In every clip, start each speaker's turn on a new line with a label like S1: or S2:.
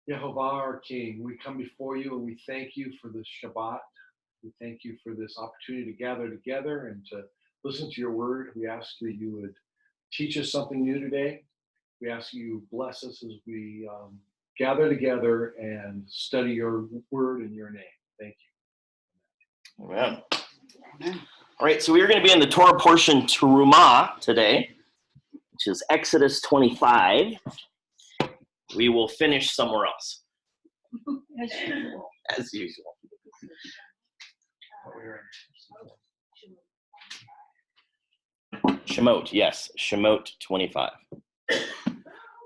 S1: Yehovah, our King, we come before you and we thank you for this Shabbat. We thank you for this opportunity to gather together and to listen to your word. We ask that you would teach us something new today. We ask you bless us as we gather together and study your word in your name. Thank you.
S2: Amen. All right, so we are going to be in the Torah portion Terumah today, which is Exodus 25. We will finish somewhere else.
S3: As usual.
S2: As usual. Shemot, yes, Shemot 25.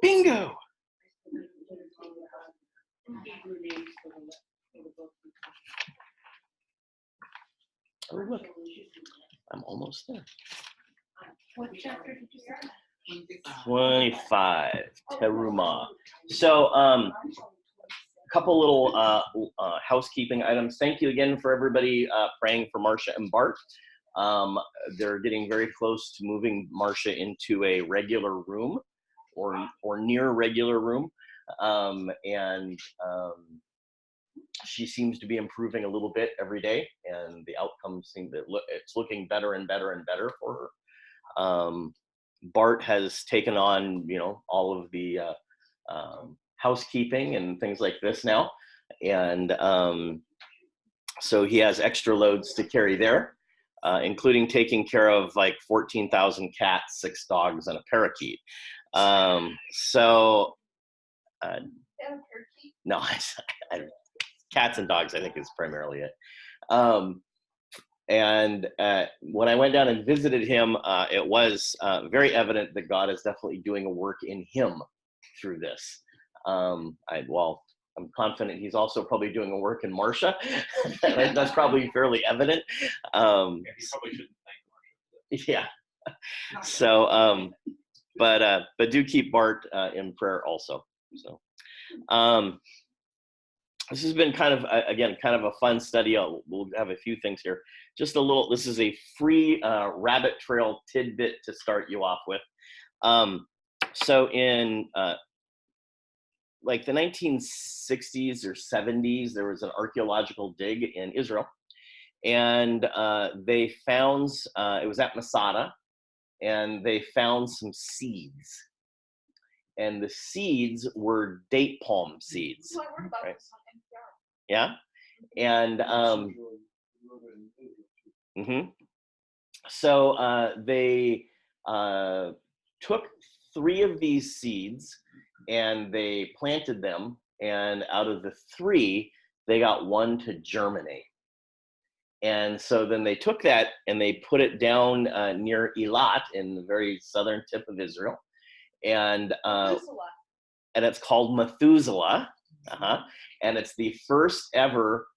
S2: Bingo! Oh, look, I'm almost there.
S3: What chapter did you say?
S2: 25, Terumah. So, a couple little housekeeping items. Thank you again for everybody praying for Marcia and Bart. They're getting very close to moving Marcia into a regular room or near regular room. She seems to be improving a little bit every day, and the outcomes seem to it's looking better and better and better for her. Bart has taken on, all of the housekeeping and things like this now, and so he has extra loads to carry there, including taking care of like 14,000 cats, 6 dogs, and a parakeet. No, cats and dogs, I think, is primarily it. And when I went down and visited him, it was very evident that God is definitely doing a work in him through this. I'm confident he's also probably doing a work in Marcia. That's probably fairly evident.
S4: He probably shouldn't thank Marcia.
S2: Yeah. So, but do keep Bart in prayer also. So, this has been kind of a fun study. We'll have a few things here. Just a little, this is a free rabbit trail tidbit to start you off with. So in like the 1960s or 70s, there was an archaeological dig in Israel. And they found, it was at Masada, and they found some seeds. And the seeds were date palm seeds. Right? Yeah, and so they took 3 of these seeds and they planted them, and out of the 3, they got 1 to germinate. And so then they took that and they put it down near Eilat in the very southern tip of Israel, and it's called Methuselah. And it's the first ever,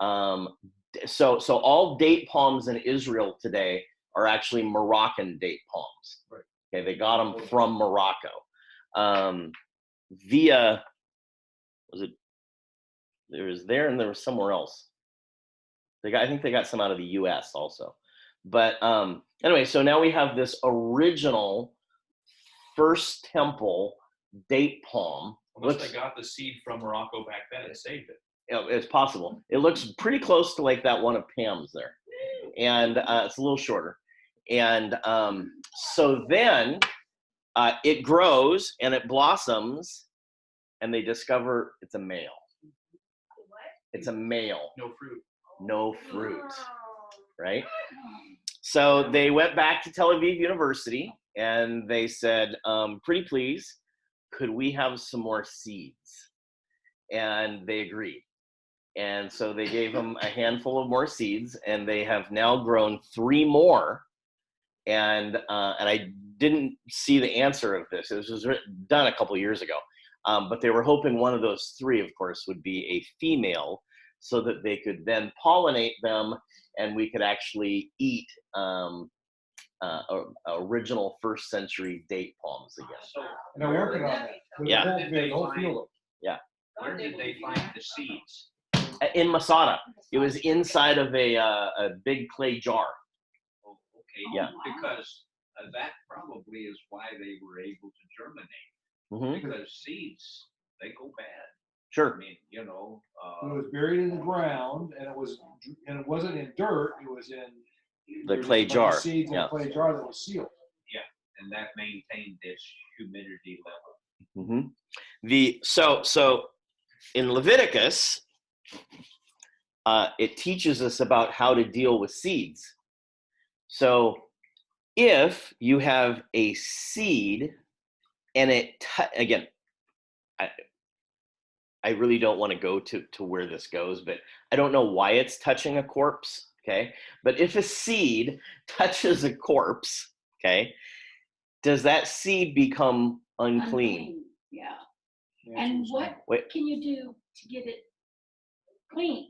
S2: so all date palms in Israel today are actually Moroccan date palms. Right. Okay, they got them from Morocco. There was somewhere else. I think they got some out of the US also. But anyway, so now we have this original first temple date palm.
S4: Unless they got the seed from Morocco back then and saved it.
S2: It's possible. It looks pretty close to like that one of Pam's there. And it's a little shorter. And so then it grows and it blossoms, and they discover it's a male.
S3: What?
S2: It's a male.
S4: No fruit.
S2: No fruit. Right? So they went back to Tel Aviv University and they said, pretty please, could we have some more seeds? And they agreed. And so they gave them a handful of more seeds, and they have now grown 3 more. And I didn't see the answer of this. It was done a couple years ago. But they were hoping one of those 3, of course, would be a female, so that they could then pollinate them, and we could actually eat original first century date palms again.
S4: So
S1: They're working on that.
S2: Yeah.
S1: The whole field.
S2: Yeah.
S4: where did they find the seeds?
S2: In Masada. It was inside of a big clay jar.
S4: Oh, okay.
S2: Yeah.
S4: Because that probably is why they were able to germinate.
S2: Mm-hmm.
S4: Because seeds, they go bad.
S2: Sure.
S4: mean,
S1: It was buried in the ground, and it wasn't in dirt. It was in
S2: The
S1: there was
S2: clay
S1: a bunch of
S2: jar,
S1: seeds in
S2: yeah.
S1: a clay jar that was sealed.
S4: and that maintained this humidity level.
S2: So in Leviticus, it teaches us about how to deal with seeds. So if you have a seed and again, I really don't want to go to where this goes, but I don't know why it's touching a corpse. Okay. But if a seed touches a corpse, okay, does that seed become unclean?
S3: Yeah.
S1: The answer
S3: And
S1: is
S3: what
S1: no.
S2: Wait,
S3: can you do to get it clean?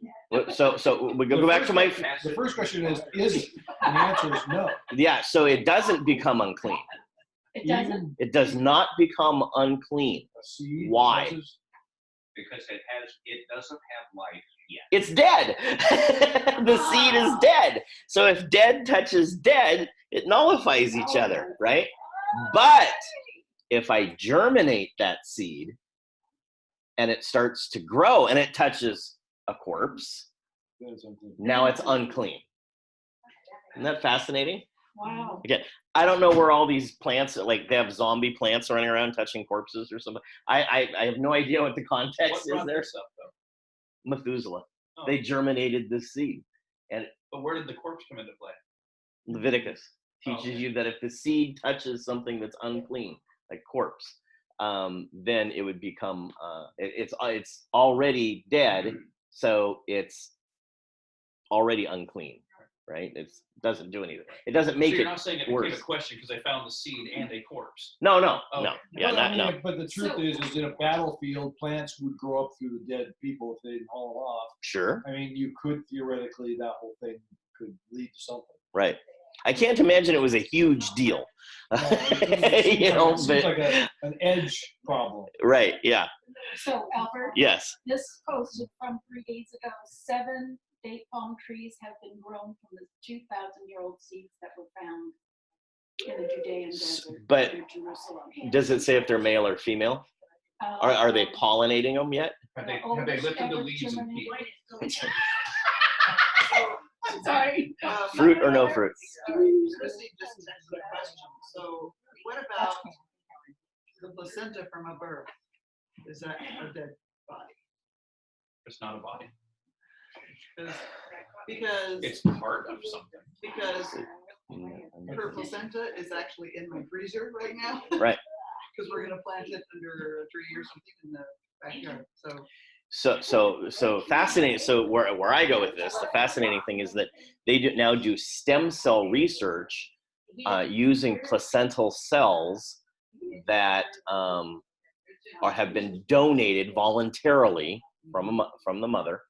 S2: so we go back to my,
S1: The first question is the answer is no.
S2: yeah, so it doesn't become unclean.
S3: It doesn't?
S1: Even
S2: It does not become unclean.
S1: a seed
S2: Why?
S1: touches-
S4: Because it doesn't have life yet.
S2: It's dead. The seed is dead. So if dead touches dead, it nullifies each other, right? But if I germinate that seed and it starts to grow and it touches a corpse,
S1: then it's unclean.
S2: now it's unclean. Isn't that fascinating?
S3: Wow.
S2: I don't know where all these plants, like they have zombie plants running around touching corpses or something. I have no idea what the
S4: What
S2: context is
S4: brought
S2: there.
S4: this up, though?
S2: Methuselah.
S4: Oh,
S2: They germinated this seed. And
S4: but where did the corpse come into play?
S2: Leviticus
S4: Oh,
S2: teaches
S4: okay.
S2: you that if the seed touches something that's unclean, like corpse, then it would become it's already dead, so it's already unclean, right? It doesn't do anything. It doesn't make
S4: So you're
S2: it
S4: not saying it became
S2: worse.
S4: a question because they found the seed and a corpse.
S2: No,
S4: Oh,
S2: no,
S4: okay.
S2: yeah,
S1: Well, I
S2: no.
S1: mean, but the truth is in a battlefield, plants would grow up through the dead people if they didn't haul them off.
S2: Sure,
S1: I mean, you could theoretically, that whole thing could lead to something.
S2: right. I can't imagine it was a huge deal.
S1: It seems
S2: but
S1: like an edge problem.
S2: right, yeah,
S3: So Albert,
S2: yes.
S3: this posted from 3 days ago, 7 date palm trees have been grown from the 2,000-year-old seeds that were found in the Judean desert
S2: But
S3: near Jerusalem.
S2: does it say if they're male or female? Are they pollinating them yet?
S4: Have
S3: The
S4: they
S3: oldest
S4: lifted the
S3: ever
S4: leaves and
S3: germinated-
S4: peeled?
S3: I'm sorry.
S2: Fruit or no fruit?
S5: Chrissy just asked a question. So what about the placenta from a birth? Is that a dead body?
S4: It's not a body.
S5: Because
S4: It's part of something.
S5: because her placenta is actually in my freezer right now.
S2: Right.
S5: Because we're gonna plant it under a tree or something in the backyard.
S2: So fascinating. So where I go with this, the fascinating thing is that they now do stem cell research using placental cells that have been donated voluntarily from the mother,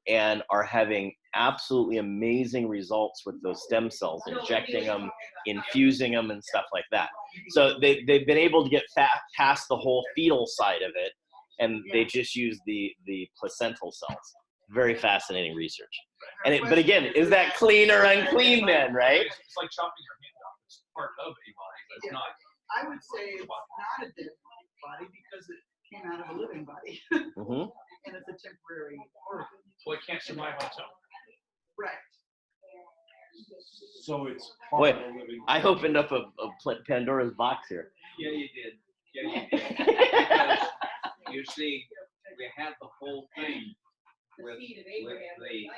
S2: and are having absolutely amazing results with those stem cells, injecting them, infusing them, and stuff like that. So they've been able to get past the whole fetal side of it, and they just use the placental cells. Very fascinating research. But again, is that clean or unclean then, right?
S4: It's like chopping your hand off. It's part of a body, but it's not.
S5: I would say it's not a dead body because it came out of a living body.
S2: Hmm.
S5: And it's a temporary organ.
S4: Well, it can't survive on its own.
S5: Right.
S1: So it's part
S2: Wait,
S1: of a living.
S2: I opened up a Pandora's box here.
S4: Yeah, you did. Yeah, you did. Because you see, we have the whole thing with the monthly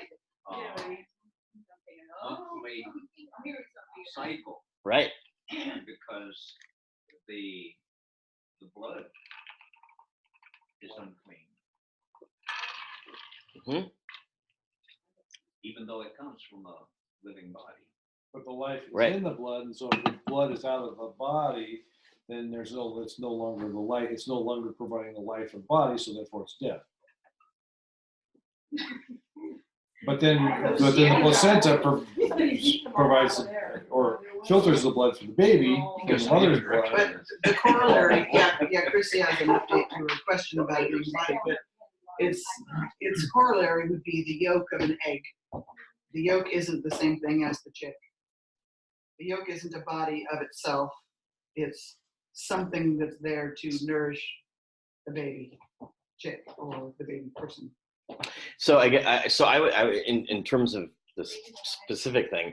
S4: cycle
S2: Right.
S4: because the blood is unclean.
S2: Mhm.
S4: Even though it comes from a living body.
S1: But the life is
S2: Right.
S1: in the blood, and so if the blood is out of the body, then it's no longer the life. It's no longer providing the life of the body, so therefore it's dead. But then the placenta provides or filters the blood for the baby from the mother's blood.
S5: But the corollary, yeah, Chrissy has an update to her question about it being body, but its corollary would be the yolk of an egg. The yolk isn't the same thing as the chick. The yolk isn't a body of itself. It's something that's there to nourish the baby. chick or the baby person.
S2: So I get, so I would, in terms of this specific thing,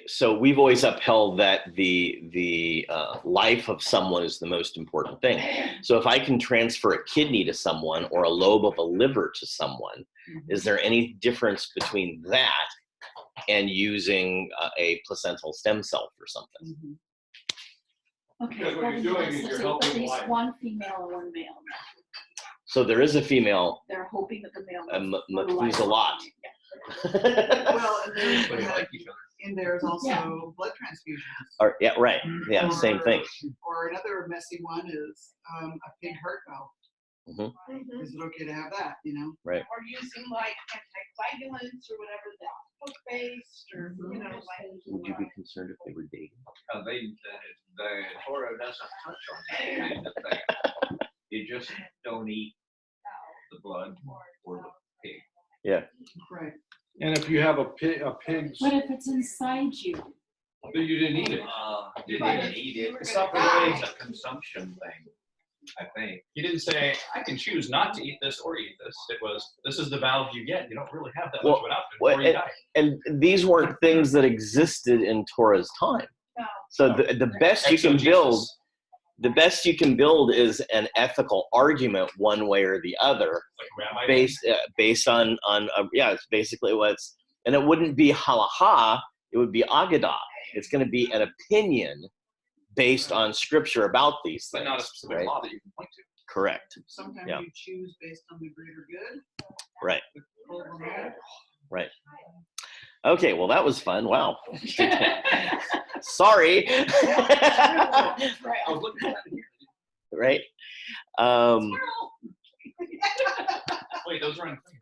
S2: so we've always upheld that the life of someone is the most important thing. So if I can transfer a kidney to someone or a lobe of a liver to someone, is there any difference between that and using a placental stem cell for something?
S5: Mhm.
S3: Okay,
S1: Because what you're
S3: well,
S1: doing
S3: yes,
S1: is you're
S3: so
S1: helping
S3: at least
S1: life.
S3: one female and one male.
S2: So there is a female
S3: They're hoping that the male.
S2: Methuselah.
S5: Well, and there's,
S4: But they like each other.
S5: and there's also blood transfusions.
S2: Or, yeah, right. Yeah, same thing.
S5: Or another messy one is a pig heart valve.
S6: Mhm.
S5: Is it okay to have that, you know?
S2: Right.
S6: Or using like anticoagulants or whatever that's hook-based or, you know, like.
S2: Would you be concerned if they were dating?
S4: The Torah doesn't touch on that kind of thing. You just don't eat the blood or the pig.
S5: Right.
S1: And if you have a pig's,
S3: What if it's inside you?
S1: but you didn't eat it.
S4: You didn't eat it.
S6: It's
S4: It's
S6: not
S4: a consumption thing, I think.
S7: He didn't say, I can choose not to eat this or eat this. It was, this is the valve you get. You don't really have that much of an option
S2: well,
S7: before you die.
S2: And these weren't things that existed in Torah's time.
S6: No.
S2: So the best you can build,
S7: Exegesis.
S2: the best you can build is an ethical argument one way or the other,
S7: Like rabbi.
S2: based on it's basically what's, and it wouldn't be halacha, it would be agadah. It's going to be an opinion based on scripture about these
S7: But
S2: things,
S7: not a specific
S2: right?
S7: law that you can point to.
S2: Correct.
S5: Sometimes
S2: Yeah.
S5: you choose based on the greater good.
S2: Right.
S5: the goal of man.
S2: Right. Okay, well that was fun. Wow. Sorry.
S7: I was looking for that here.
S2: Right.
S7: Wait, those are unclean.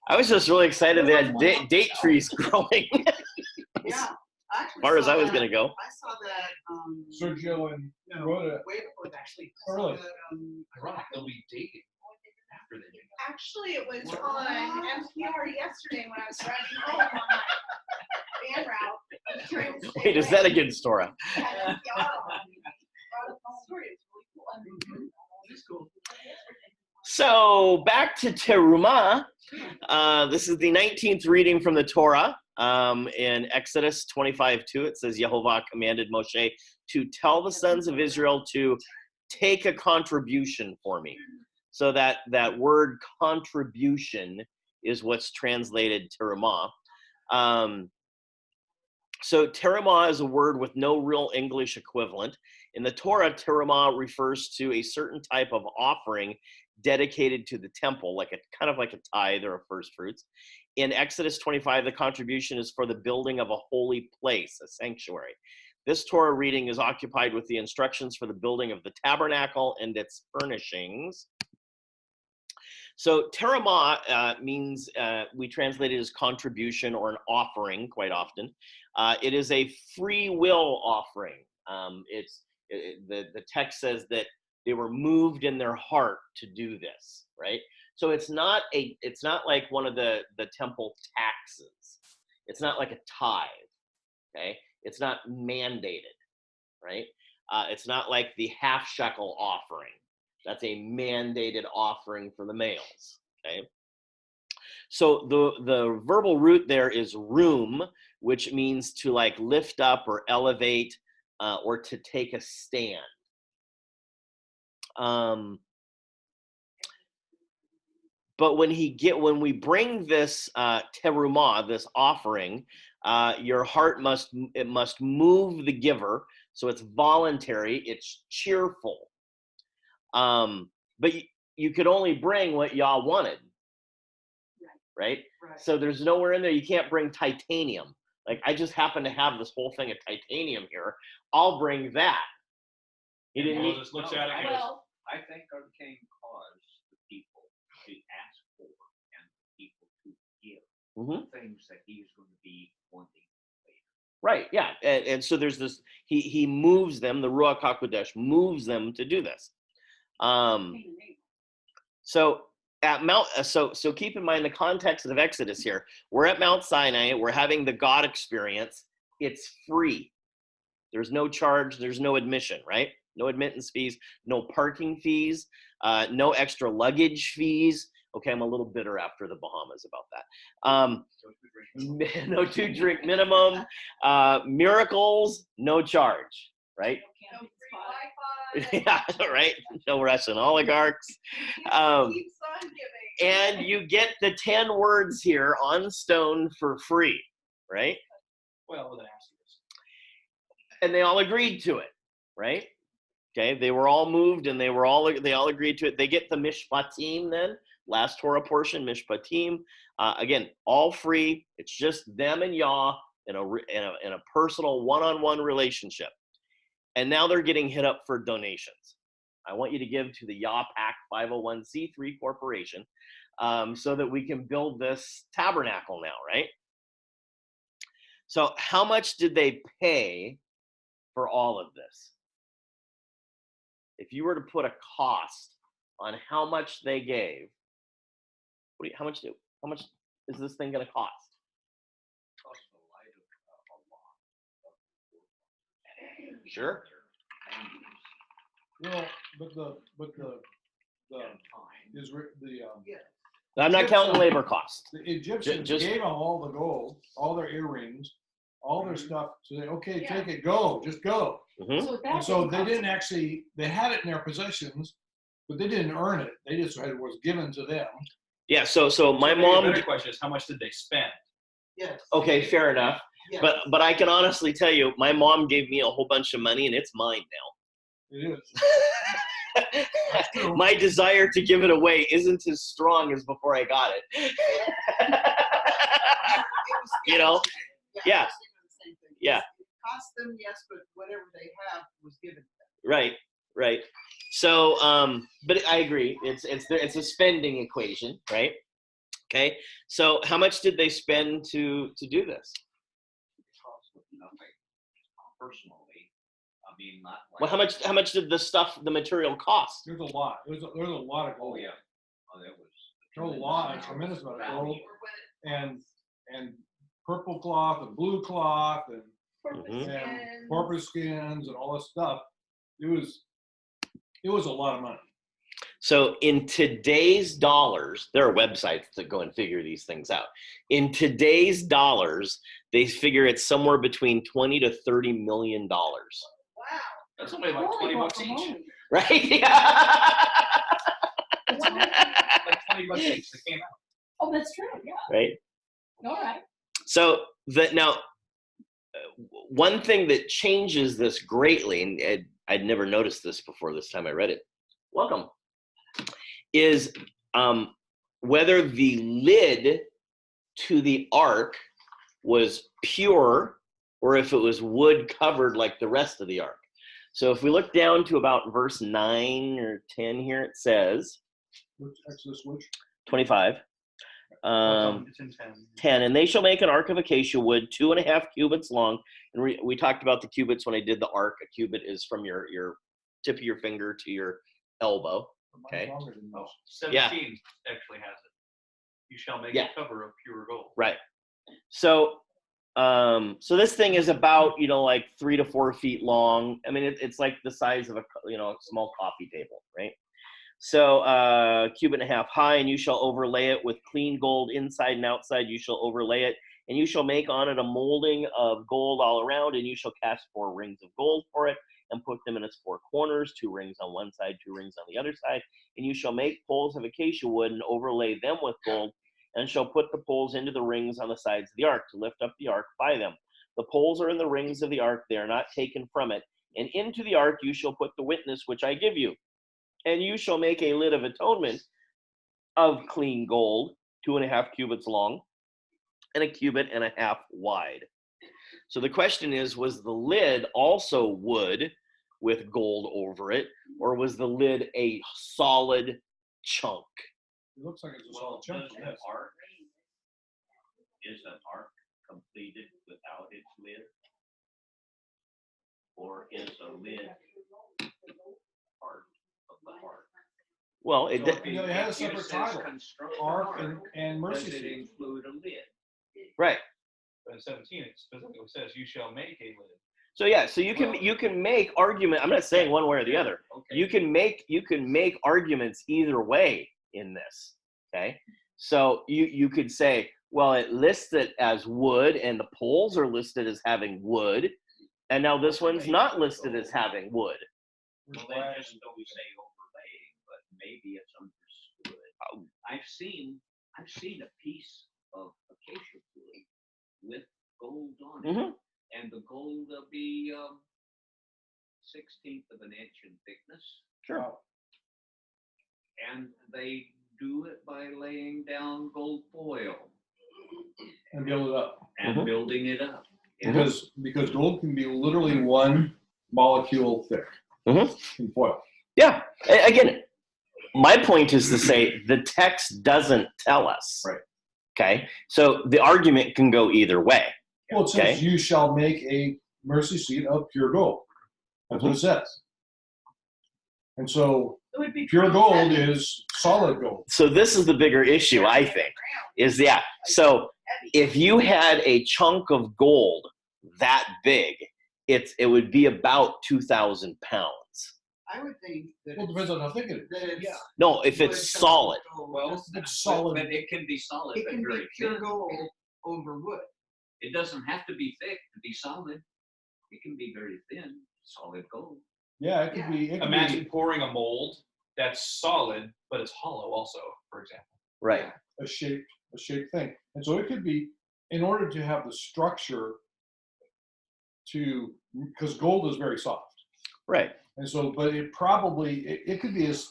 S2: I was just really excited they had date trees growing
S5: Yeah.
S2: as far as I was gonna go.
S5: I saw that,
S1: Sergio and
S5: no,
S1: Rhoda.
S5: way before that. Actually,
S1: Early.
S7: Ironic, they'll be dating after they date.
S6: Actually, it was on NPR yesterday when I was driving home on my van route. I was trying to stay
S2: Wait, is that
S6: away.
S2: against Torah?
S6: Yeah, NPR. The story is really cool.
S7: It's cool.
S2: So back to Terumah. This is the 19th reading from the Torah. In Exodus 25:2, it says, Yehovah commanded Moshe to tell the sons of Israel to take a contribution for me. So that word contribution is what's translated Terumah. So terumah is a word with no real English equivalent. In the Torah, terumah refers to a certain type of offering dedicated to the temple, like kind of like a tithe or a first fruits. In Exodus 25, the contribution is for the building of a holy place, a sanctuary. This Torah reading is occupied with the instructions for the building of the tabernacle and its furnishings. So terumah means, we translate it as contribution or an offering quite often. It is a free will offering. The text says that they were moved in their heart to do this, right? So it's not like one of the temple taxes. It's not like a tithe, okay? It's not mandated, right? It's not like the half shekel offering. That's a mandated offering for the males, okay? So the verbal root there is room, which means to like lift up or elevate or to take a stand. But when we bring this terumah, this offering, your heart must move the giver, so it's voluntary, it's cheerful. But you could only bring what Yah wanted, right?
S5: Right.
S2: So there's nowhere in there you can't bring titanium. Like I just happen to have this whole thing of titanium here. I'll bring that. He didn't need.
S7: Moses looks at it and goes,
S3: Well,
S4: I think our king caused the people to ask for and the people to give
S2: Mhm.
S4: things that he's going to be wanting later.
S2: Right, yeah, and so there's this. He moves them. The Ruach Hakodesh moves them to do this. So at Mount, so keep in mind the context of Exodus here. We're at Mount Sinai. We're having the God experience. It's free. There's no charge. There's no admission, right? No admittance fees, no parking fees, no extra luggage fees. Okay, I'm a little bitter after the Bahamas about that. No 2-drink minimum. Miracles, no charge, right?
S6: No
S3: Camping
S6: free
S3: spot.
S6: Wi-Fi.
S2: Yeah, right. No Russian oligarchs. Um,
S6: Keeps on giving.
S2: And you get the 10 words here on stone for free, right?
S7: Well, with an asterisk.
S2: And they all agreed to it, right? Okay, they were all moved and they all agreed to it. They get the mishpatim then, last Torah portion, mishpatim. Again, all free. It's just them and Yah in a personal one-on-one relationship. And now they're getting hit up for donations. I want you to give to the Yah Pact 501c3 corporation so that we can build this tabernacle now, right? So how much did they pay for all of this? If you were to put a cost on how much they gave, how much is this thing going to cost?
S4: Cost a lot.
S2: Sure.
S1: Well, but the
S5: Yeah.
S2: I'm not counting labor costs.
S1: the Egyptians
S2: Just-
S1: gave them all the gold, all their earrings, all their stuff. So they, okay,
S6: Yeah.
S1: take it, go, just go.
S2: Mhm.
S3: So that
S1: And so they
S3: cost-
S1: didn't actually, they had it in their possessions, but they didn't earn it. They just had, it was given to them.
S2: Yeah. So my
S7: Maybe
S2: mom.
S7: The better question is, how much did they spend?
S5: Yes.
S2: Okay, fair enough.
S5: Yes.
S2: But I can honestly tell you, my mom gave me a whole bunch of money, and it's mine
S1: It is.
S2: now.
S1: true.
S2: My desire to give it away isn't as strong as before I got it. You know? Yeah.
S5: I was thinking the same thing.
S2: Yeah.
S5: It cost them, yes, but whatever they have was given to them.
S2: Right. So, but I agree. It's a spending equation, right? Okay. So, how much did they spend to do this?
S4: Cost of nothing. Personally, I mean, not like.
S2: Well, how much did the material cost?
S1: There's a lot. There's a lot of
S4: Oh,
S1: gold.
S4: yeah. Oh, that was.
S1: There's a lot, a tremendous amount of gold.
S4: Value.
S5: Or when it
S1: And purple cloth and blue cloth and
S2: Mhm.
S1: and porpoise skins and all this stuff. It was a lot of money.
S2: So, in today's dollars, there are websites that go and figure these things out. In today's dollars, they figure it's somewhere between $20 to $30 million,
S6: Wow.
S7: That's only like
S3: Holy
S7: 20 bucks each.
S3: guacamole.
S2: right? Yeah.
S3: That's right.
S7: Like 20 bucks each. They came out.
S3: Oh, that's true, yeah.
S2: Right.
S3: All right.
S2: So now, one thing that changes this greatly, and I'd never noticed this before this time I read it. Welcome. Is whether the lid to the ark was pure or if it was wood covered like the rest of the ark. So if we look down to about verse 9 or 10 here, it says
S1: Exodus which?
S2: 25.
S7: It's in 10.
S2: 10, and they shall make an ark of acacia wood 2.5 cubits long. And we talked about the cubits when I did the ark. A cubit is from your tip of your finger to your elbow. Okay.
S1: Mine's longer than
S7: Oh,
S1: yours.
S7: 17 actually has it. You shall make
S2: Yeah.
S7: a cover of pure gold.
S2: Right. So so this thing is about like 3 to 4 feet long. I mean, it's like the size of a small coffee table, right? So 1.5 cubits high, and you shall overlay it with clean gold inside and outside. You shall overlay it, and you shall make on it a molding of gold all around, and you shall cast 4 rings of gold for it, and put them in its 4 corners, 2 rings on one side, 2 rings on the other side. And you shall make poles of acacia wood and overlay them with gold, and shall put the poles into the rings on the sides of the ark to lift up the ark by them. The poles are in the rings of the ark, they are not taken from it. And into the ark you shall put the witness which I give you. And you shall make a lid of atonement of clean gold, 2.5 cubits long, and 1.5 cubits wide. So the question is, was the lid also wood with gold over it, or was the lid a solid chunk?
S1: It looks like it's a
S4: Well,
S1: solid chunk.
S4: does an ark, is an ark completed without its lid? Or is a lid part of the ark?
S2: Well,
S4: So
S2: it
S4: if
S1: Yeah, it had a
S4: if
S1: separate
S4: says
S1: title,
S4: construction
S1: Ark and mercy
S4: does it
S1: seat.
S4: include a lid?
S2: right.
S7: But in 17, it specifically says, you shall make a lid.
S2: So yeah, so you can make argument. I'm not saying one way or the other.
S4: Okay.
S2: You can make arguments either way in this. Okay, so you could say, well, it lists it as wood, and the poles are listed as having wood, and now this one's not listed as having wood.
S4: Well, then just don't say overlaying, but maybe it's understood. I've seen a piece of acacia wood with gold on it,
S2: Mm-hmm.
S4: and the gold will be 1/16 of an inch in thickness.
S2: Sure.
S4: And they do it by laying down gold foil
S1: And build it up.
S4: and
S2: Mhm.
S4: building it up. Yeah.
S1: Because gold can be literally one molecule thick
S2: Mhm.
S1: in foil.
S2: Yeah. Again, my point is to say the text doesn't tell us.
S1: Right.
S2: Okay. So the argument can go either way.
S1: Well, it says,
S2: Okay.
S1: you shall make a mercy seat of pure gold. That's what it says. And so
S6: It would be
S1: pure
S6: pretty
S1: gold
S6: heavy.
S1: is solid gold.
S2: So this is the bigger issue, I think, is so if you had a chunk of gold that big, it would be about 2,000 pounds.
S5: I would think that
S1: Well, it depends on how thick it is.
S5: that it's.
S2: No, if
S5: wood
S2: it's
S5: chunk
S2: solid.
S5: of gold.
S4: Well,
S1: It's solid.
S4: but it can be solid,
S5: It
S4: but
S5: can be
S4: very
S5: pure
S4: thin.
S5: gold over wood.
S4: It doesn't have to be thick to be solid. It can be very thin, solid gold.
S1: Yeah, it could be. It could
S7: Imagine
S1: be
S7: pouring a mold that's solid, but it's hollow also, for example.
S2: Right.
S1: a shaped thing. And so it could be, in order to have the structure because gold is very soft.
S2: Right.
S1: And so, but it could be as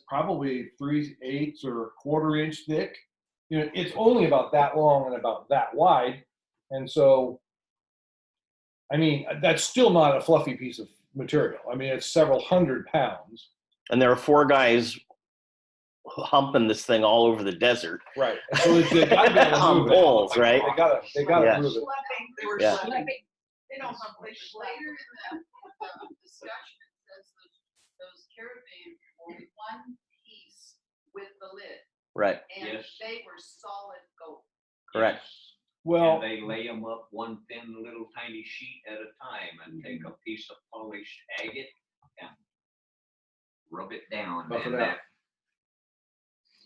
S1: probably 3/8 or 1/4 inch thick. You know, it's only about that long and about that wide. And so, I mean, that's still not a fluffy piece of material. I mean, it's several hundred pounds.
S2: And there are 4 guys humping this thing all over the desert.
S1: Right. And so they got to be able to
S2: On
S1: move it.
S2: poles, right?
S1: They got to
S2: Yeah.
S1: move it.
S6: Schlepping.
S5: They were
S2: Yeah.
S5: schlepping.
S6: They don't have they schlep.
S8: Later in the discussion, it says those caravans were one piece with the lid,
S2: Right.
S8: and
S4: Yes.
S8: they were solid gold.
S2: Correct.
S4: Yes.
S1: Well,
S4: And they lay them up one thin little tiny sheet at a time and take a piece of polished agate and rub it down.
S1: Buff it
S4: and
S1: out.
S4: that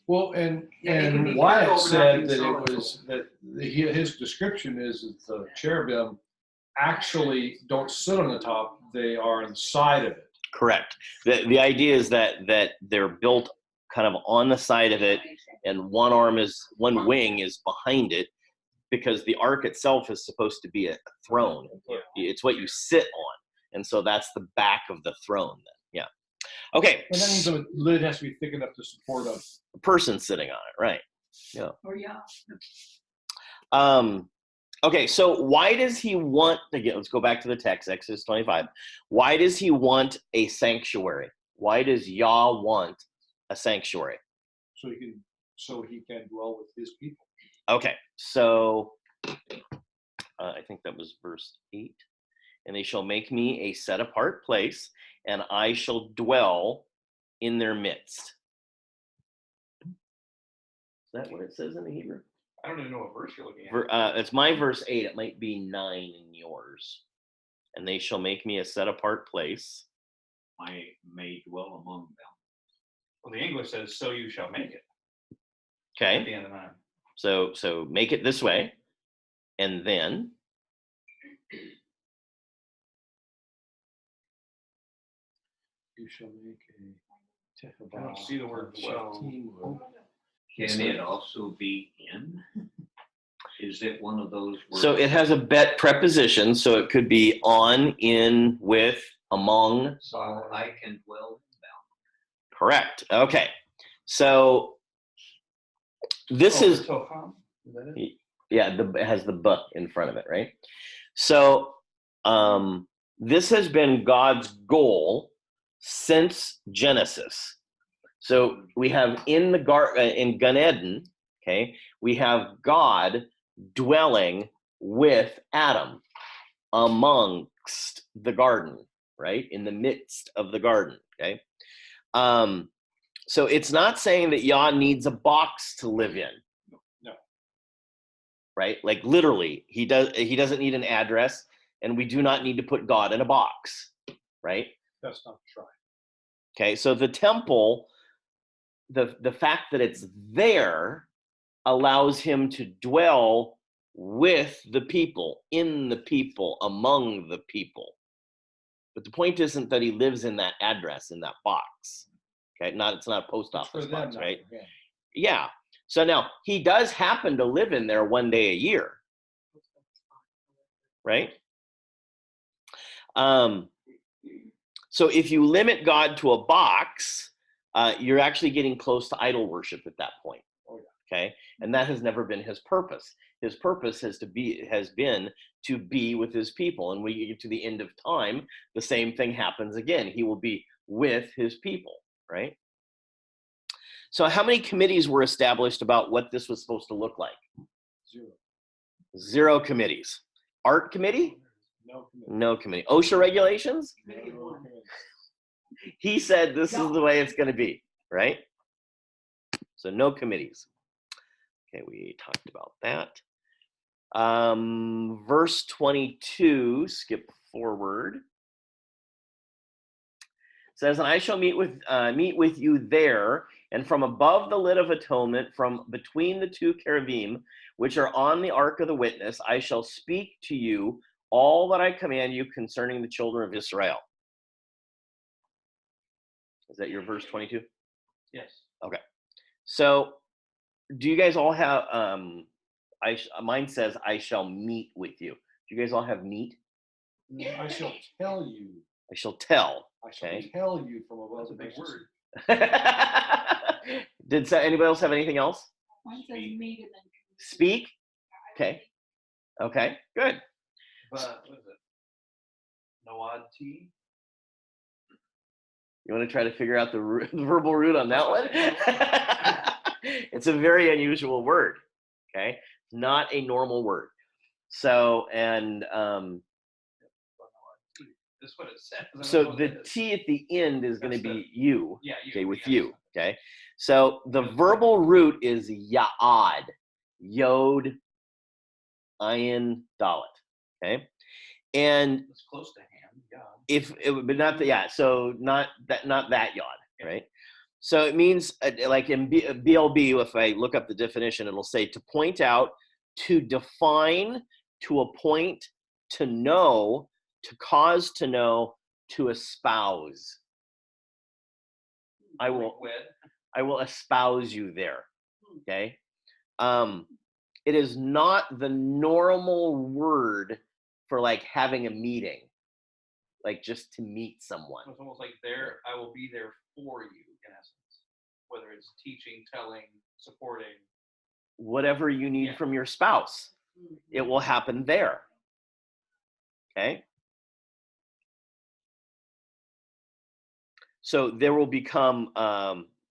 S1: well, and
S5: Yeah, it can be
S1: Wyatt
S5: gold
S1: said
S5: without
S1: that
S5: being
S1: it was that his description is that the cherubim actually don't sit on the top; they are inside of it.
S2: Correct. The idea is that they're built kind of on the side of it, and one wing is behind it, because the ark itself is supposed to be a throne. It's what you sit on, and so that's the back of the throne. Then, yeah. Okay.
S1: And that means the lid has to be thick enough to support a.
S2: A person sitting on it, right?
S3: Or yeah.
S2: Okay, so why does he want, again, let's go back to the text, Exodus 25. Why does he want a sanctuary? Why does Yah want a sanctuary?
S1: So he can dwell with his people.
S2: Okay, so I think that was verse 8. And they shall make me a set apart place, and I shall dwell in their midst. Is that what it says in the Hebrew?
S7: I don't even know what verse you're looking at.
S2: It's my verse 8. It might be 9 in yours. And they shall make me a set apart place.
S4: I may dwell among them.
S7: Well, the English says, "So you shall make it." At
S2: Okay,
S7: the end of 9.
S2: so make it this way, and then
S1: You shall make a.
S7: I don't see the word dwell.
S4: Can it also be in? Is it one of those words?
S2: so it has a bet preposition, so it could be on, in, with, among.
S4: So I can dwell in them.
S2: Correct. Okay, so this is
S7: Toham? Is that it?
S2: yeah, it has the "b" in front of it, right? So this has been God's goal since Genesis. So we have in Gan Eden, okay, we have God dwelling with Adam amongst the garden, right? In the midst of the garden, okay? So it's not saying that Yah needs a box to live in.
S1: No.
S2: Right? Like literally, he doesn't need an address. and we do not need to put God in a box, right?
S1: That's not try.
S2: Okay, so the temple, the fact that it's there allows him to dwell with the people, in the people, among the people. But the point isn't that he lives in that address, in that box. Okay, it's not a post
S1: It's for
S2: office
S1: them,
S2: box,
S1: not
S2: right?
S1: for him.
S2: Yeah. So now he does happen to live in there one day a year, right? So if you limit God to a box, you're actually getting close to idol worship at that point. Okay, and that has never been his purpose. His purpose has been to be with his people, and when you get to the end of time, the same thing happens again. He will be with his people, right? So how many committees were established about what this was supposed to look like?
S1: 0.
S2: 0 committees. Art committee?
S1: No commitment.
S2: No committee. OSHA regulations?
S1: No commitment.
S2: He said this is the way it's going to be, right? So no committees. Okay, we talked about that. Verse 22, skip forward. Says, and I shall meet with you there, and from above the lid of atonement, from between the 2 cherubim, which are on the ark of the witness, I shall speak to you all that I command you concerning the children of Israel. Is that your verse 22?
S7: Yes.
S2: Okay. So do you guys all have, mine says, I shall meet with you. Do you guys all have meet?
S1: I shall tell you.
S2: I shall tell.
S1: I shall
S2: Okay.
S1: tell you from above
S7: That's a
S1: the
S7: big
S1: word.
S7: word.
S2: Did anybody else have anything else?
S3: One says meet and then.
S2: Speak? Okay. Okay, good.
S7: But what is it? Noad T?
S2: You want to try to figure out the verbal root on that one? It's a very unusual word, okay? Not a normal word. So, and
S7: That's what it says. I don't know
S2: so
S7: what
S2: the
S7: it is.
S2: T at the end is going to
S7: That's
S2: be you,
S7: Yeah,
S2: okay, with
S7: yeah.
S2: you, okay? So the verbal root is ya'ad, yod, ayin, dalet, okay? And
S7: It's close to hand, yeah.
S2: but not the, yeah, so not that yod, right? So it means like in BLB, if I look up the definition, it'll say to point out, to define, to appoint, to know, to cause to know, to espouse. I will espouse you there. Okay. It is not the normal word for like having a meeting, like just to meet someone.
S7: It's almost like there, I will be there for you, in essence. Whether it's teaching, telling, supporting.
S2: Whatever you need
S7: Yeah.
S2: from your spouse, it will happen there. Okay. So there will become,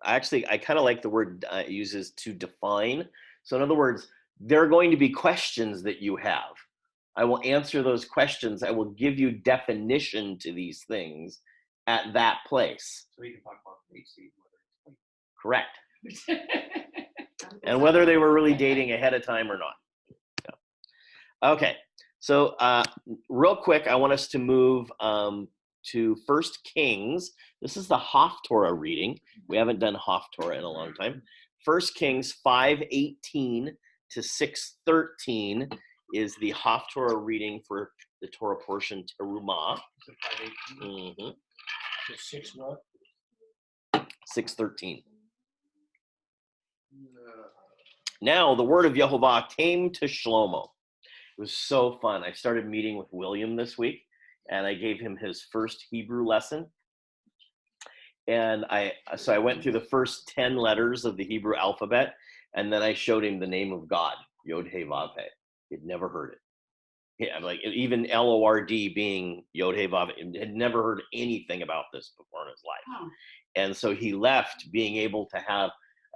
S2: actually, I kind of like the word it uses to define. So in other words, there are going to be questions that you have. I will answer those questions. I will give you definition to these things at that place.
S7: So we can talk about the seed, whether it's
S2: Correct. And whether they were really dating ahead of time or not. Yeah. Okay. So real quick, I want us to move to 1 Kings. This is the Haftorah reading. We haven't done Haftorah in a long time. 1 Kings 5:18 to 6:13 is the Haftorah reading for the Torah portion Terumah.
S1: 6 what?
S2: 6:13. Now the word of Yehovah came to Shlomo. It was so fun. I started meeting with William this week, and I gave him his first Hebrew lesson. And I went through the first 10 letters of the Hebrew alphabet, and then I showed him the name of God, Yod He Vav He. He'd never heard it. Yeah, like even Lord being Yod He Vav He, had never heard anything about this before in his life.
S5: Oh.
S2: And so he left being able to have.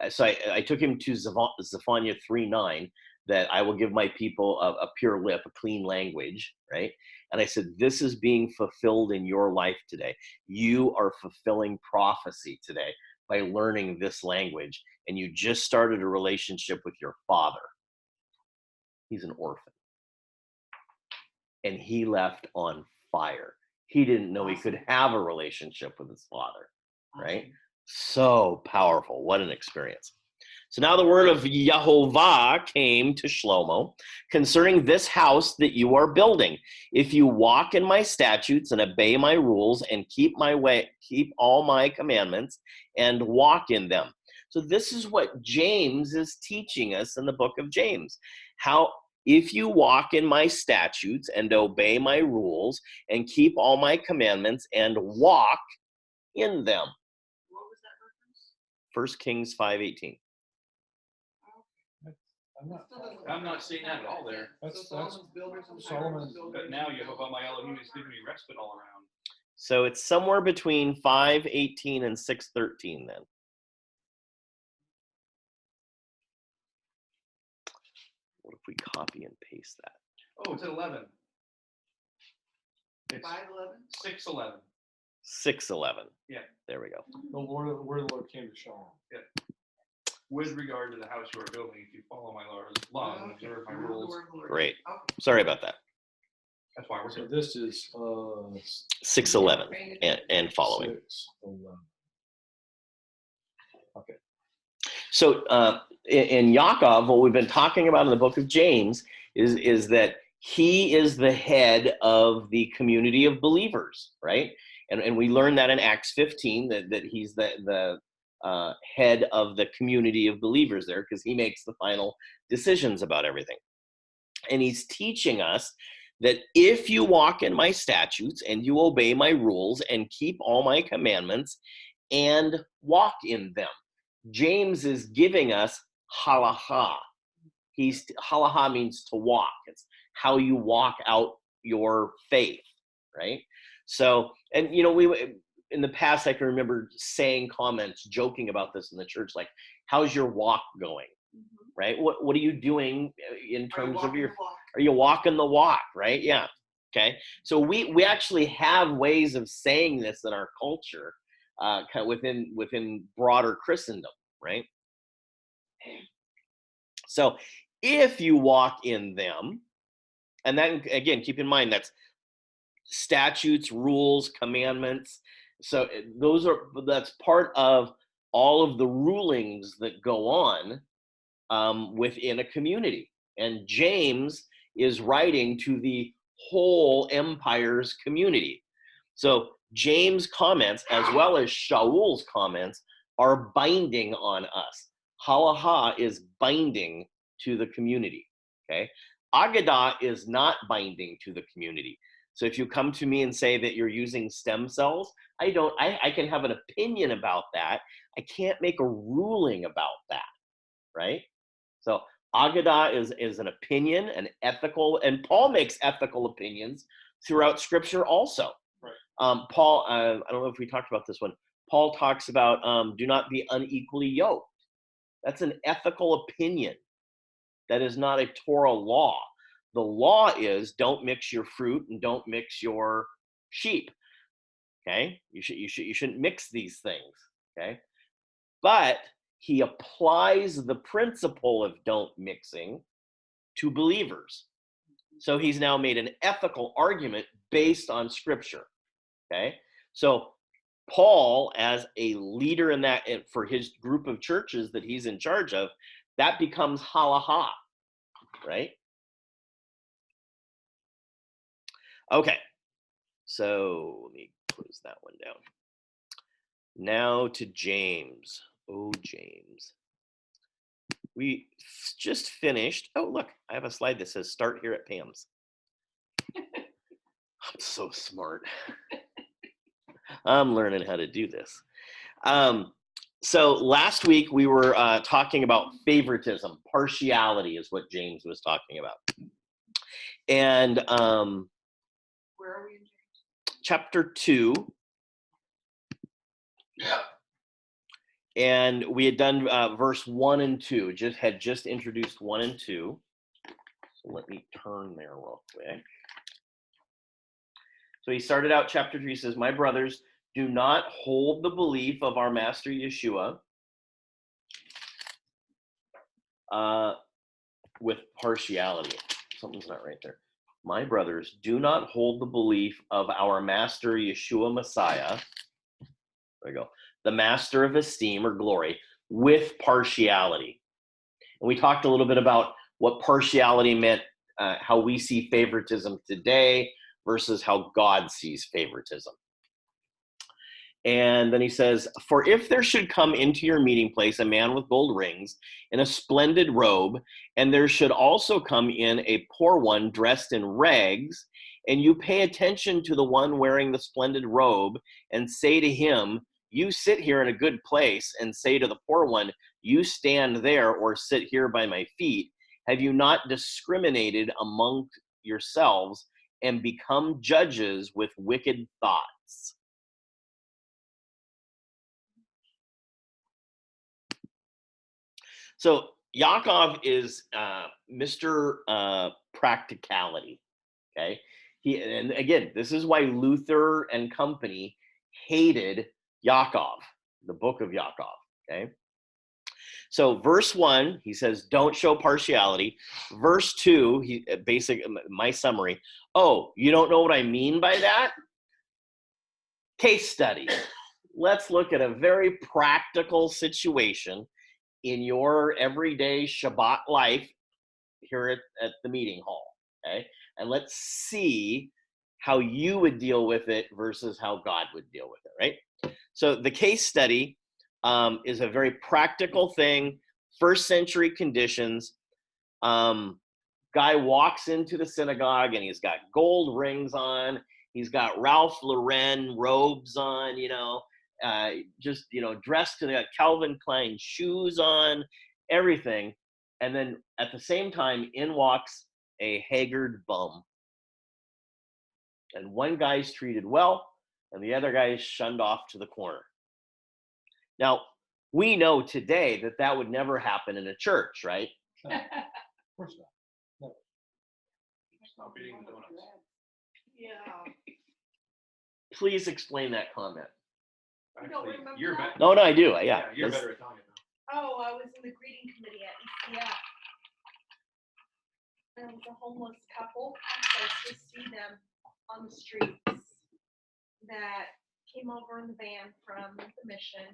S2: So I took him to Zephaniah 3:9, that I will give my people a pure lip, a clean language, right? And I said, this is being fulfilled in your life today. You are fulfilling prophecy today by learning this language, and you just started a relationship with your father. He's an orphan. and he left on fire. He didn't know he could
S5: Awesome.
S2: have a relationship with his father, right? So powerful. What an experience. So now the word of Yehovah came to Shlomo concerning this house that you are building. If you walk in my statutes and obey my rules and keep all my commandments and walk in them. So this is what James is teaching us in the book of James. How if you walk in my statutes and obey my rules and keep all my commandments and walk in them.
S5: What was that reference?
S2: 1 Kings 5:18.
S7: I'm not seeing that at all there.
S5: So Solomon's builders and
S1: Solomon's
S5: builders.
S7: But now Yehovah my Elohim is giving me respite all around.
S2: So it's somewhere between 5:18 and 6:13 then. What if we copy and paste that?
S7: Oh, it's at 11. It's
S5: 5:11.
S7: 6:11.
S2: 6:11.
S7: Yeah.
S2: There we go.
S1: The word of the Lord came to Shlomo.
S7: With regard to the house you are building, if you follow my laws and observe my rules,
S2: Great.
S5: Okay.
S2: Sorry about that.
S7: that's why we're
S1: So
S7: here.
S1: this is
S2: 6:11 and following.
S1: 6:11.
S2: So in Yaakov, what we've been talking about in the book of James is that he is the head of the community of believers, right? And we learned that in Acts 15 that he's the head of the community of believers there because he makes the final decisions about everything. And he's teaching us that if you walk in my statutes and you obey my rules and keep all my commandments and walk in them. James is giving us halacha. Halacha means to walk. It's how you walk out your faith, right? So, and we in the past I can remember saying comments, joking about this in the church, like, "How's your walk going?" Right? What are you doing in terms of your? Are you walking the walk? Right? Yeah. Okay. So we actually have ways of saying this in our culture, kind of within broader Christendom, right? So if you walk in them, and then again, keep in mind that's statutes, rules, commandments. So that's part of all of the rulings that go on within a community. And James is writing to the whole empire's community. So James' comments, as well as Shaul's comments, are binding on us. Halacha is binding to the community, okay? Agadah is not binding to the community. So if you come to me and say that you're using stem cells, I can have an opinion about that. I can't make a ruling about that, right? So Agadah is an opinion, an ethical, and Paul makes ethical opinions throughout Scripture also.
S7: Right.
S2: Paul, I don't know if we talked about this one. Paul talks about do not be unequally yoked. That's an ethical opinion. That is not a Torah law. The law is don't mix your fruit and don't mix your sheep. Okay, you shouldn't mix these things. Okay, but he applies the principle of don't mixing to believers. So he's now made an ethical argument based on Scripture. Okay, so Paul, as a leader in that for his group of churches that he's in charge of, that becomes halacha, right? Okay, so let me close that one down. Now to James. Oh, James. We just finished. Oh, look, I have a slide that says start here at Pam's. I'm so smart. I'm learning how to do this. So last week we were talking about favoritism. Partiality is what James was talking about. And
S5: Where are we in James?
S2: chapter 2. And we had done verse 1 and 2, had just introduced 1 and 2. So let me turn there real quick. So he started out chapter 3, he says, my brothers, do not hold the belief of our master Yeshua with partiality. Something's not right there. my brothers, do not hold the belief of our master Yeshua Messiah, there we go, the master of esteem or glory, with partiality. And we talked a little bit about what partiality meant, how we see favoritism today versus how God sees favoritism. And then he says, for if there should come into your meeting place a man with gold rings in a splendid robe, and there should also come in a poor one dressed in rags, and you pay attention to the one wearing the splendid robe and say to him, you sit here in a good place, and say to the poor one, you stand there or sit here by my feet, have you not discriminated among yourselves and become judges with wicked thoughts? So Yaakov is Mr. Practicality, okay? And again, this is why Luther and company hated Yaakov, the book of Yaakov, okay? So verse 1, he says, don't show partiality. Verse 2, my summary, oh, you don't know what I mean by that? Case study. Let's look at a very practical situation in your everyday Shabbat life here at the meeting hall, okay? And let's see how you would deal with it versus how God would deal with it, right? So the case study is a very practical thing, first century conditions. Guy walks into the synagogue and he's got gold rings on. He's got Ralph Lauren robes on, dressed to the Calvin Klein shoes on, everything. And then at the same time, in walks a haggard bum. And one guy's treated well, and the other guy is shunned off to the corner. Now, we know today that that would never happen in a church, right?
S7: Of course not. No. Stop eating the donuts.
S6: Yeah.
S2: Please explain that comment.
S6: You don't
S7: Actually,
S6: remember
S7: you're
S6: that?
S2: No, I do. Yeah.
S7: You're
S2: That's-
S7: better at telling it now.
S6: Oh, I was in the greeting committee at ECF. There was a homeless couple, I used to see them on the streets that came over in the van from the mission.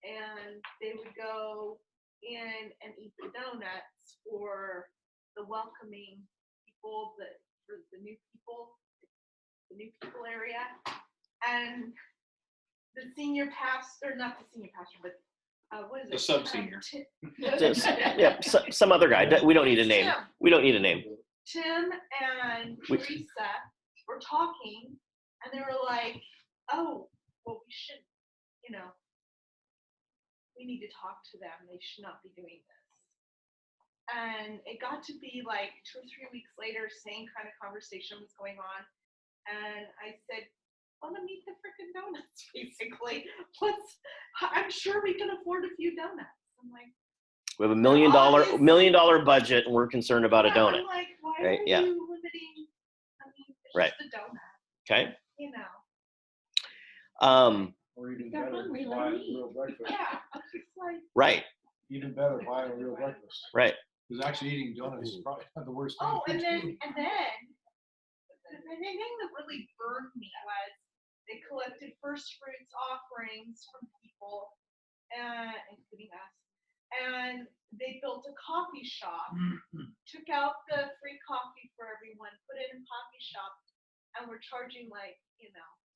S6: And they would go in and eat the donuts for the welcoming people, for the new people area. And the senior pastor, not the senior pastor, but what is it?
S7: The sub-senior.
S2: Some other guy. We don't need a name.
S6: Tim.
S2: We don't need a name.
S6: Tim and
S2: We-
S6: Teresa were talking, and they were like, oh, well, we should, we need to talk to them. They should not be doing this. And it got to be like 2 or 3 weeks later, same kind of conversation was going on. And I said, want to meet the freaking donuts, basically. I'm sure we can afford a few donuts. I'm like,
S2: We have $1 million budget, and we're concerned about a
S6: yeah,
S2: donut.
S6: I'm like, why
S2: Right,
S6: are
S2: yeah.
S6: you limiting? I mean, it's
S2: Right.
S6: just a donut,
S2: Okay.
S1: Or even
S3: They're
S1: better,
S3: hungry
S1: buy
S3: like
S1: a
S3: me.
S1: real breakfast.
S6: Yeah, I was just like,
S2: Right.
S1: Even better, buy a real breakfast.
S2: Right.
S1: Because actually eating donuts is probably not the worst thing.
S6: oh,
S1: you
S6: and
S1: can
S6: then,
S1: do.
S6: the thing that really burned me was they collected first fruits offerings from people, including us, and they built a coffee shop, took out the free coffee for everyone, put it in coffee shop, and we're charging like,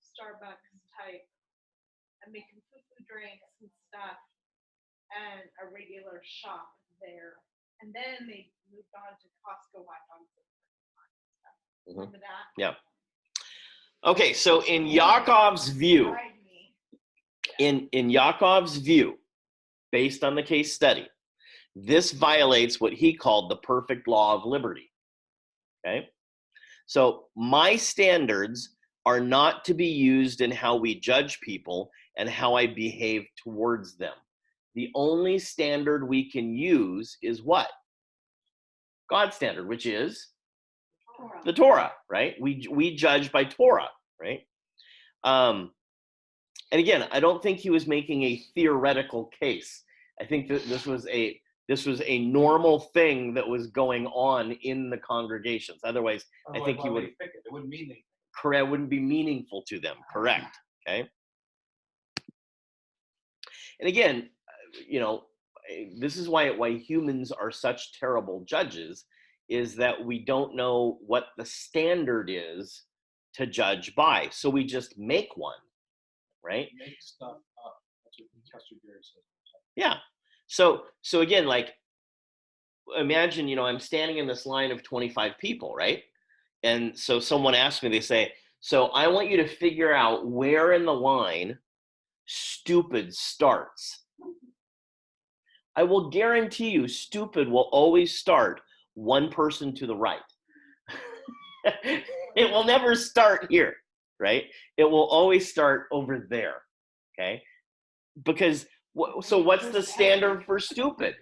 S6: Starbucks type, and making foo-foo drinks and stuff, and a regular shop there. And then they moved on to Costco hot dogs.
S2: Mhm.
S6: Remember that?
S2: Yeah. Okay, so in Yaakov's view,
S6: Fried me.
S2: in Yaakov's view, based on the case study, this violates what he called the perfect law of liberty. Okay? So my standards are not to be used in how we judge people and how I behave towards them. The only standard we can use is what? God's standard, which is
S3: Torah.
S2: the Torah, right? We judge by Torah, right? And again, I don't think he was making a theoretical case. I think that this This was a normal thing that was going on in the congregations. Otherwise, I
S7: Otherwise,
S2: think
S7: why
S2: you
S7: would
S2: would,
S7: he pick it? It wouldn't mean anything.
S2: correct, wouldn't be meaningful to them. Correct. Okay. And again, this is why humans are such terrible judges, is that we don't know what the standard is to judge by. So we just make one, right?
S1: Make stuff up. That's what Pastor Gary says.
S2: Yeah. So again, like, imagine, I'm standing in this line of 25 people, right? And so someone asks me, they say, so I want you to figure out where in the line stupid starts. I will guarantee you stupid will always start one person to the right. It will never start here, right? It will always start over there, okay? Because, so what's the standard for stupid?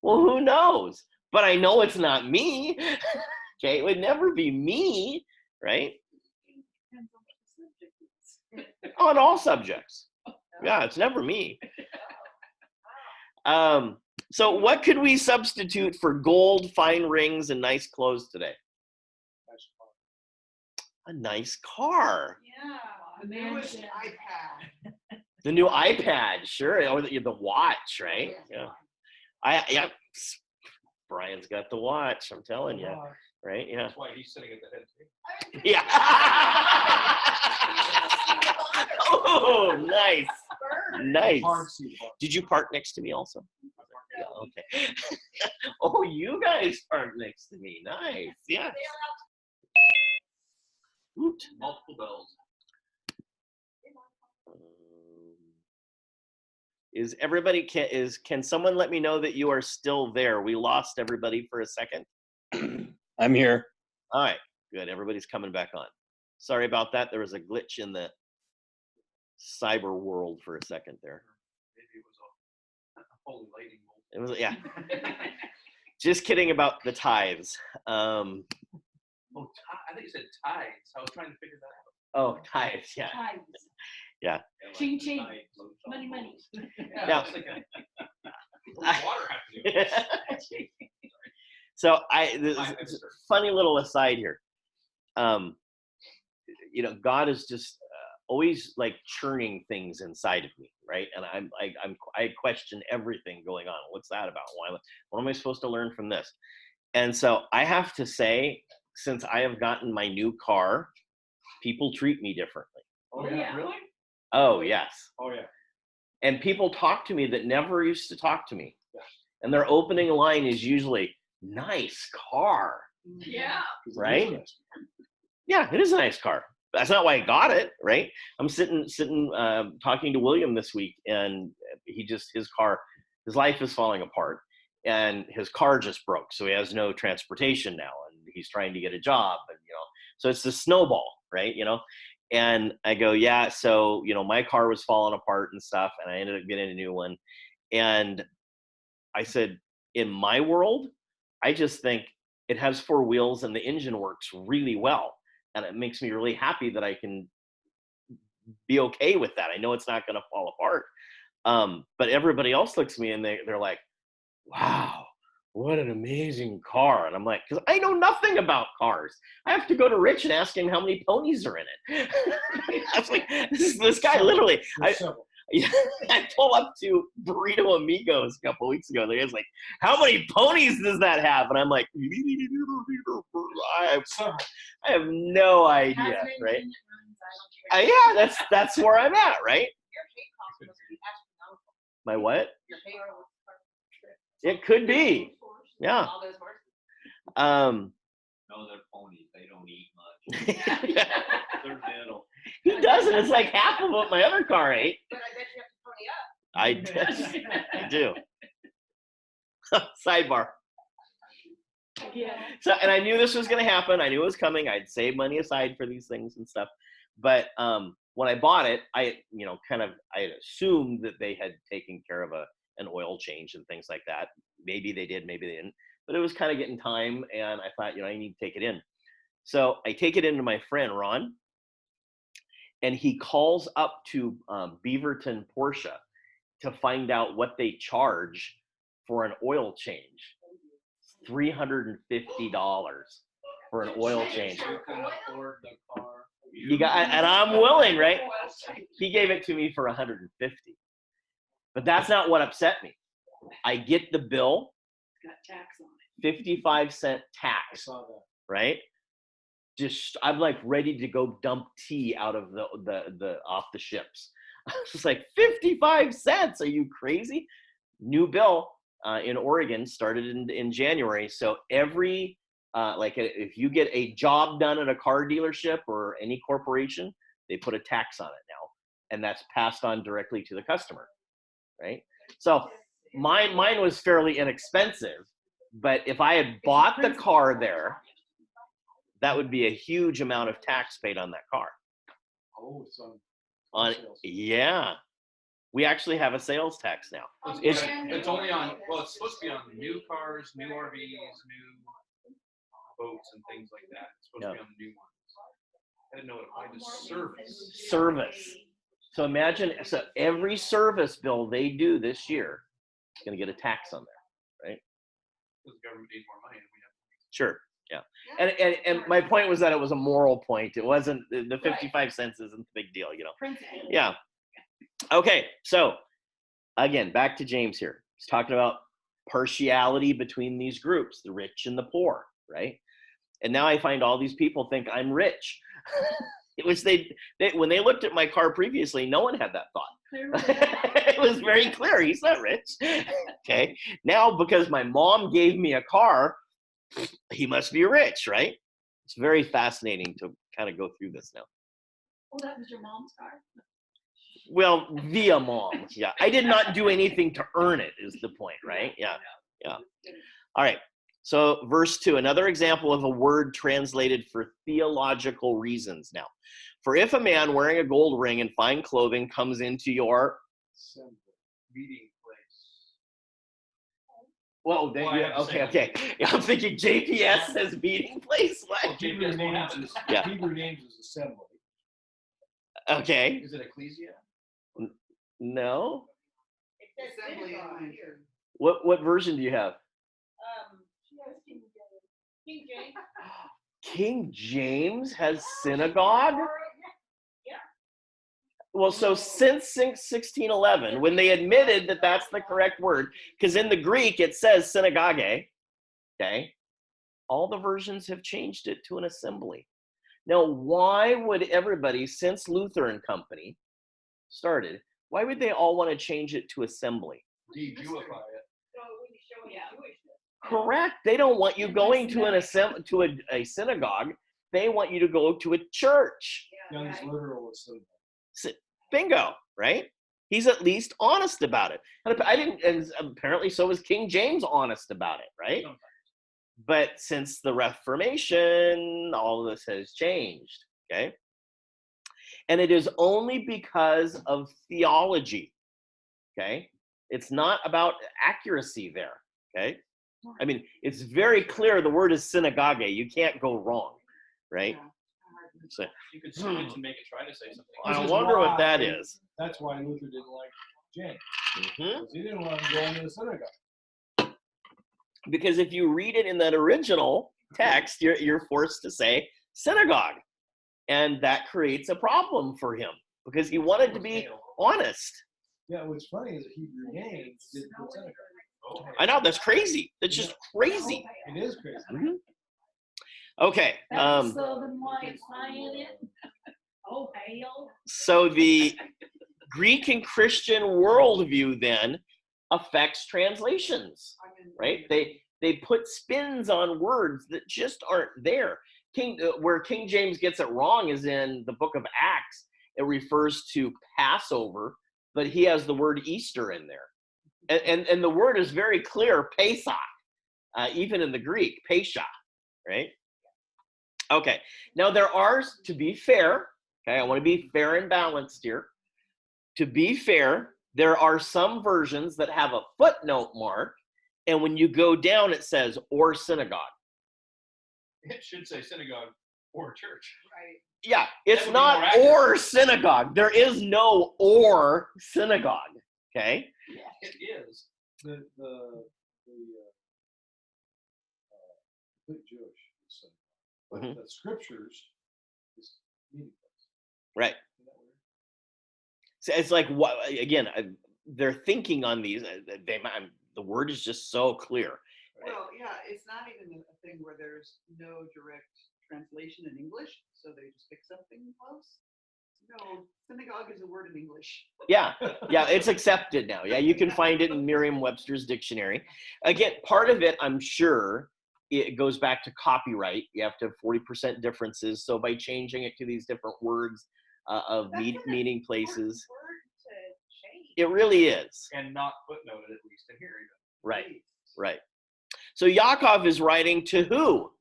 S2: Well, who knows? But I know it's not me, okay? It would never be me, right?
S3: Depends on what the subject is.
S2: On all subjects. Yeah, it's never me. So what could we substitute for gold, fine rings, and nice clothes today? A nice car.
S6: Yeah.
S5: The newest iPad.
S2: The new iPad, sure. Or the watch, right? Yeah. Brian's got the watch, I'm telling you. Right? Yeah.
S7: That's why he's sitting at the head table.
S2: Yeah. Oh, nice. Nice. Did you park next to me also? Yeah, okay. Oh, you guys parked next to me. Nice. Yeah. Oot.
S4: Multiple bells.
S2: Is everybody, can someone let me know that you are still there? We lost everybody for a second.
S9: I'm here.
S2: All right, good. Everybody's coming back on. Sorry about that. There was a glitch in the cyber world for a second there.
S7: Maybe it was a holy lightning bolt.
S2: It was, yeah. Just kidding about the tithes.
S7: Oh, I think you said tides. I was trying to figure that out.
S2: Oh, tithes, yeah.
S3: Times.
S2: Yeah.
S3: Ching, ching.
S4: Tide floats on
S3: Money,
S4: the
S3: money.
S4: boat.
S7: Yeah,
S2: Now-
S7: I was thinking, what does water have to do with this?
S2: So
S7: I
S2: this funny little aside here. God is just always like churning things inside of me, right? And I question everything going on. What's that about? What am I supposed to learn from this? And so I have to say, since I have gotten my new car, people treat me differently.
S1: Oh, yeah, really?
S2: Oh, yes.
S1: Oh, yeah.
S2: And people talk to me that never used to talk to me.
S1: Yeah.
S2: And their opening line is usually, nice car,
S8: Yeah.
S2: right? Yeah, it is a nice car. That's not why I got it, right? I'm sitting talking to William this week, and his life is falling apart, and his car just broke, so he has no transportation now, and he's trying to get a job, and so it's the snowball, right? And I go, yeah, so my car was falling apart and stuff, and I ended up getting a new one, and I said, in my world, I just think it has 4 wheels and the engine works really well. And it makes me really happy that I can be okay with that. I know it's not going to fall apart. But everybody else looks at me and they're like, wow, what an amazing car. And I'm like, because I know nothing about cars. I have to go to Rich and ask him how many ponies are in it. I was like, this guy literally, I pull up to Burrito Amigos a couple weeks ago. The guy's like, how many ponies does that have? And I'm like, I have no idea, right? Yeah, that's where I'm at, right?
S8: Your hay cost must be astronomical.
S2: My what?
S8: Your hay cost.
S2: It could be. Yeah.
S8: All those horses.
S4: No, they're ponies. They don't eat much. They're middle.
S2: He doesn't. It's like half of what my other car ate.
S8: But I bet you have to pony up.
S2: I do. Sidebar.
S3: Yeah.
S2: So, and I knew this was going to happen. I knew it was coming. I'd save money aside for these things and stuff. But when I bought it, I had assumed that they had taken care of an oil change and things like that. Maybe they did, maybe they didn't. But it was kind of getting time, and I thought, I need to take it in. So I take it into my friend Ron, and he calls up to Beaverton Porsche to find out what they charge for an oil change. $350 for an oil change.
S1: You can afford the car.
S2: You got, and I'm willing, right? He gave it to me for 150. But that's not what upset me. I get the bill,
S3: Got tax on it.
S2: 55-cent
S1: I
S2: tax,
S1: saw that.
S2: right? Just I'm like ready to go dump tea out of the off the ships. It's like 55 cents. Are you crazy? New bill in Oregon started in January. So every if you get a job done at a car dealership or any corporation, they put a tax on it now, and that's passed on directly to the customer, right? So mine was fairly inexpensive, but if I had bought the car there, that would be a huge amount of tax paid on that car.
S1: Oh, it's
S2: On
S1: sales.
S2: yeah, we actually have a sales tax now.
S7: It's only on, well, it's supposed to be on new cars, new RVs, new boats and things like that. It's supposed to be on the new ones. I didn't know it applied to service.
S2: Service. So imagine, so every service bill they do this year is going to get a tax on there, right?
S7: Because the government needs more money and we have.
S2: Sure. Yeah. And my point was that it was a moral point. It wasn't the 55 cents isn't the big deal, you know.
S3: Principle.
S2: Yeah. Okay. So again, back to James here. He's talking about partiality between these groups, the rich and the poor, right? And now I find all these people think I'm rich. Which they when they looked at my car previously, no one had that thought. It was very clear he's not rich. Okay. Now because my mom gave me a car, he must be rich, right? It's very fascinating to kind of go through this now.
S3: Oh, that was your mom's car?
S2: Well, via mom. Yeah. I did not do anything to earn it is the point, right? Yeah. Yeah. All right. So verse 2, another example of a word translated for theological reasons now. For if a man wearing a gold ring and fine clothing comes into your
S1: Meeting place.
S2: Well,
S7: Well, I have to say
S2: okay. I'm thinking JPS says meeting place. What?
S1: Hebrew
S7: GPS won't
S1: names
S7: have
S1: is
S2: Yeah.
S1: Hebrew names is assembly.
S2: Okay.
S1: Is it ecclesia?
S2: No.
S8: It says
S5: Assembly in
S8: synagogue
S5: mine,
S8: here.
S2: What version do you have?
S8: King James.
S2: King James has synagogue? Well, so since 1611, when they admitted that that's the correct word, because in the Greek it says synagogue, okay, all the versions have changed it to an assembly. Now, why would everybody, since Luther and Company started, why would they all want to change it to assembly?
S1: De-Jewify it.
S8: So when you show
S3: Yeah.
S8: Jewishness.
S2: Correct. They don't want you going to a synagogue. They want you to go to a church.
S1: Young's literal assembly.
S2: Bingo, right? He's at least honest about it. And apparently so was King James honest about it, right? But since the Reformation, all of this has changed, okay? And it is only because of theology, okay? It's not about accuracy there, okay? I mean, it's very clear the word is synagogue. You can't go wrong, right? So,
S7: You could switch and make it try to say something.
S2: I
S1: Which is
S2: wonder what that
S1: why-
S2: is.
S1: That's why Luther didn't like James.
S2: Mhm.
S1: Because he didn't want him going to the synagogue.
S2: Because if you read it in that original text, you're forced to say synagogue. And that creates a problem for him because he wanted to be honest.
S1: Yeah, what's funny is that Hebrew names didn't put synagogue.
S2: I know, that's crazy. That's just crazy.
S1: It is crazy.
S2: Mhm. Okay.
S3: That's so then why it's high in it? Oh, hail.
S2: So the Greek and Christian worldview then affects translations, right? They put spins on words that just aren't there. Where King James gets it wrong is in the book of Acts. It refers to Passover, but he has the word Easter in there. And the word is very clear, Pesach, even in the Greek, Pesach, right? Okay, now there are, to be fair, okay, I want to be fair and balanced here. To be fair, there are some versions that have a footnote mark, and when you go down, it says, or synagogue.
S7: It should say synagogue or church.
S8: Right.
S2: Yeah,
S7: That
S2: it's
S7: would be more
S2: not
S7: accurate.
S2: or synagogue. There is no or synagogue, okay?
S7: It is.
S1: The complete Jewish. So, but
S2: Mhm.
S1: the scriptures is meaningless.
S2: Right.
S1: Isn't that weird?
S2: So it's like what again? They're thinking on these. The word is just so clear.
S5: Well, yeah, it's not even a thing where there's no direct translation in English, so they just pick something close. No, synagogue is a word in English.
S2: Yeah, it's accepted now. Yeah, you can find it in Merriam-Webster's dictionary. Again, part of it, I'm sure, it goes back to copyright. You have to have 40% differences. So by changing it to these different words of
S6: That's an
S2: meaning places,
S6: Word to change.
S2: it really is.
S7: And not footnoted, at least in here even.
S2: Right, right. So Yaakov is writing to who?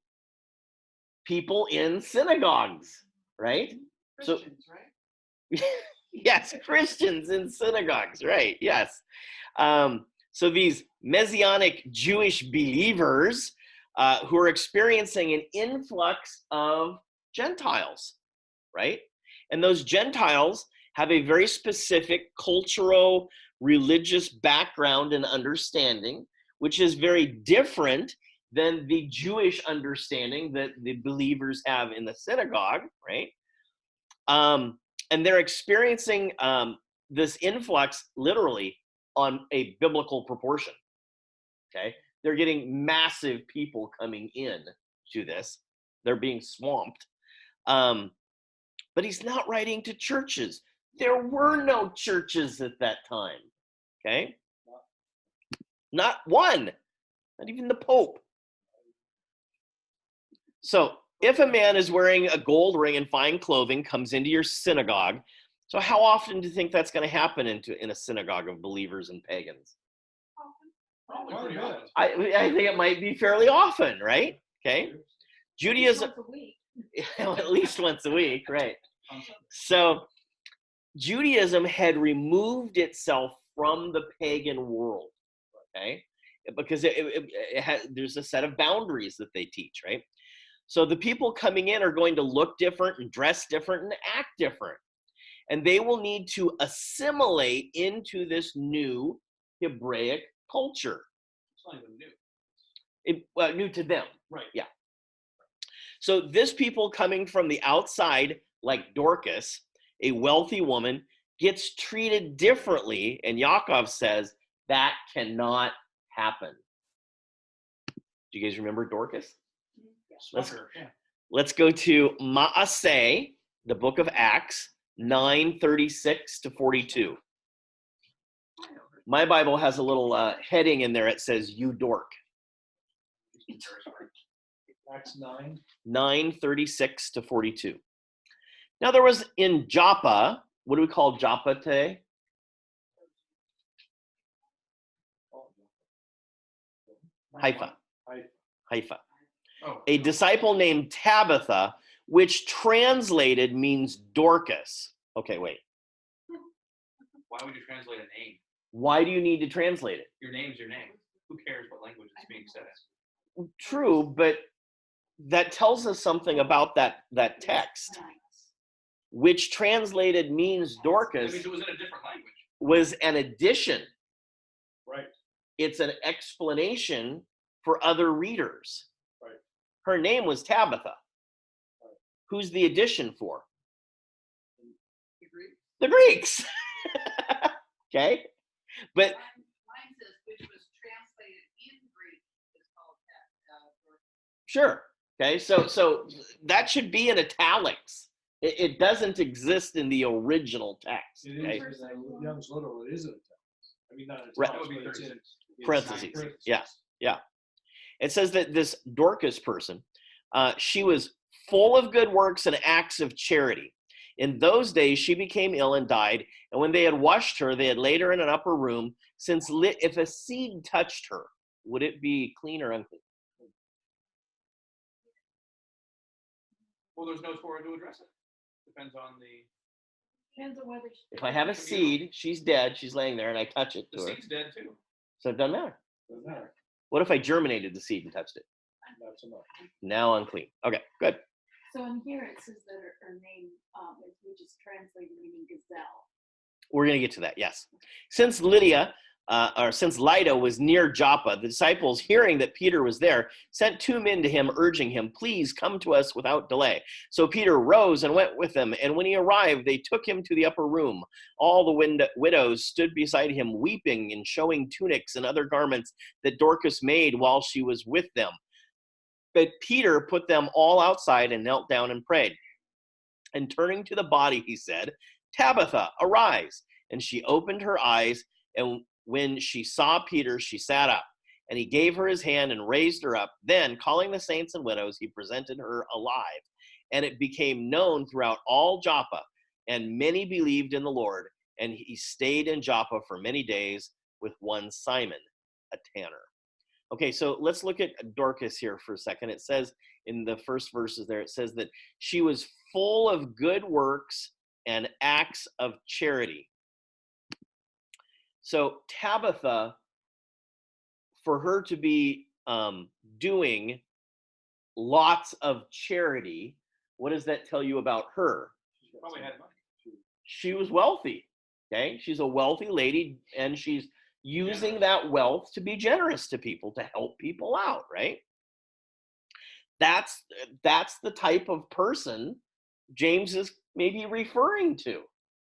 S2: People in synagogues, right? So-
S5: Christians, right?
S2: Yes, Christians in synagogues, right? Yes. So these Messianic Jewish believers who are experiencing an influx of Gentiles, right? And those Gentiles have a very specific cultural, religious background and understanding, which is very different than the Jewish understanding that the believers have in the synagogue, right? And they're experiencing this influx literally on a biblical proportion. Okay, they're getting massive people coming in to this. They're being swamped. But he's not writing to churches. There were no churches at that time. Okay, not one, not even the Pope. So if a man is wearing a gold ring and fine clothing comes into your synagogue, so how often do you think that's going to happen in a synagogue of believers and pagans?
S7: Probably
S1: Quite a
S7: pretty
S1: bit.
S7: often.
S2: I think it might be fairly often, right? Okay. Judaism,
S3: Once a week.
S2: at least once a week, right? So Judaism had removed itself from the pagan world, okay? Because there's a set of boundaries that they teach, right? So the people coming in are going to look different and dress different and act different. And they will need to assimilate into this new Hebraic culture.
S7: It's not even new.
S2: New to them.
S7: Right.
S2: Yeah. So this people coming from the outside, like Dorcas, a wealthy woman, gets treated differently. And Yaakov says that cannot happen. Do you guys remember Dorcas?
S7: Sure, yeah.
S2: Let's go to Maaseh, the book of Acts, 9:36 to 42. My Bible has a little heading in there. It says, "You dork."
S1: Acts 9.
S2: 9:36 to 42. Now there was in Joppa, what do we call Joppa today? Haifa. Haifa.
S7: Oh,
S2: A disciple named Tabitha, which translated means Dorcas. Okay, wait.
S7: why would you translate a name?
S2: Why do you need to translate it?
S7: Your name's your name. Who cares what language it's being said in?
S2: True, but that tells us something about that text, which translated means
S7: That
S2: Dorcas
S7: means it was in a different language.
S2: was an addition.
S1: Right.
S2: It's an explanation for other readers.
S1: Right.
S2: Her name was Tabitha.
S1: Right.
S2: Who's the addition for?
S5: The Greek.
S2: The Greeks. Okay? But
S8: Mine says, which was translated in Greek, is called
S2: sure. Okay, so that should be in italics. It doesn't exist in the original text.
S1: It
S2: Okay?
S1: is in the Young's Literal. It is in italics. I mean, not in
S2: Right.
S7: That
S1: italics,
S7: would be
S1: but it's in
S7: 36.
S1: it's
S2: Parentheses.
S1: in
S2: Yeah. It says that this Dorcas person, she was full of good works and acts of charity. In those days, she became ill and died. And when they had washed her, they had laid her in an upper room. Since if a seed touched her, would it be clean or unclean?
S7: Well, there's no Torah to address it. Depends on the
S3: Depends on whether.
S2: If I have a seed, she's dead, she's laying there, and I touch it to her.
S7: seed's dead too.
S2: So it doesn't matter.
S1: Doesn't matter.
S2: What if I germinated the seed and touched it?
S1: Not so much.
S2: Now unclean. Okay, good.
S3: So in here it says that her name, which is translated meaning gazelle.
S2: We're going to get to that, yes. Since Lydia or since Lydda was near Joppa, the disciples, hearing that Peter was there, sent 2 men to him, urging him, please come to us without delay. So Peter rose and went with them, and when he arrived, they took him to the upper room. All the widows stood beside him, weeping and showing tunics and other garments that Dorcas made while she was with them. But Peter put them all outside and knelt down and prayed. And turning to the body, he said, Tabitha, arise. And she opened her eyes, and when she saw Peter, she sat up. And he gave her his hand and raised her up. Then, calling the saints and widows, he presented her alive. And it became known throughout all Joppa, and many believed in the Lord. And he stayed in Joppa for many days with one Simon, a tanner. Okay, so let's look at Dorcas here for a second. It says in the first verses there, it says that she was full of good works and acts of charity. So Tabitha, for her to be doing lots of charity, what does that tell you about her?
S7: She probably had money.
S2: She was wealthy, okay? She's a wealthy lady, and she's using that wealth to be generous to people, to help people out, right? That's the type of person James is maybe referring to,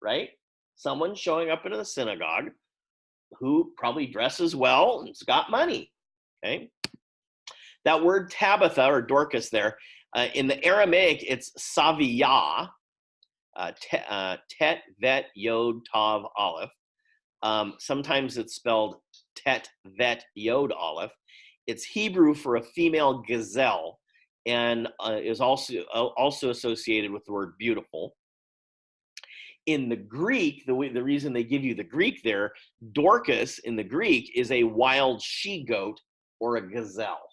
S2: right? Someone showing up into the synagogue who probably dresses well and's got money, okay? That word Tabitha, or Dorcas there, in the Aramaic, it's Saviyah, Tet, Vet, Yod, Tav, Aleph. Sometimes it's spelled Tet, Vet, Yod, Aleph. It's Hebrew for a female gazelle, and is also associated with the word beautiful. In the Greek, the reason they give you the Greek there, Dorcas in the Greek is a wild she-goat or a gazelle.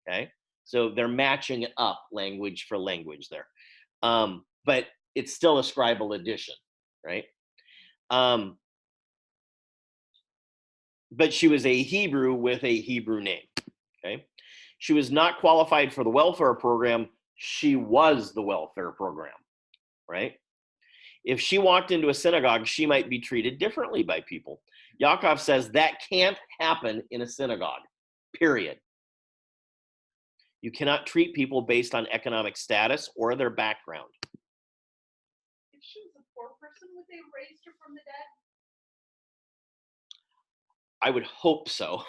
S2: Okay, so they're matching up language for language there, but it's still a scribal addition, right? But she was a Hebrew with a Hebrew name. Okay, she was not qualified for the welfare program. She was the welfare program, right? If she walked into a synagogue, she might be treated differently by people. Yaakov says that can't happen in a synagogue, period. You cannot treat people based on economic status or their background.
S6: If she was a poor person, would they have raised her from the dead?
S2: I would hope so,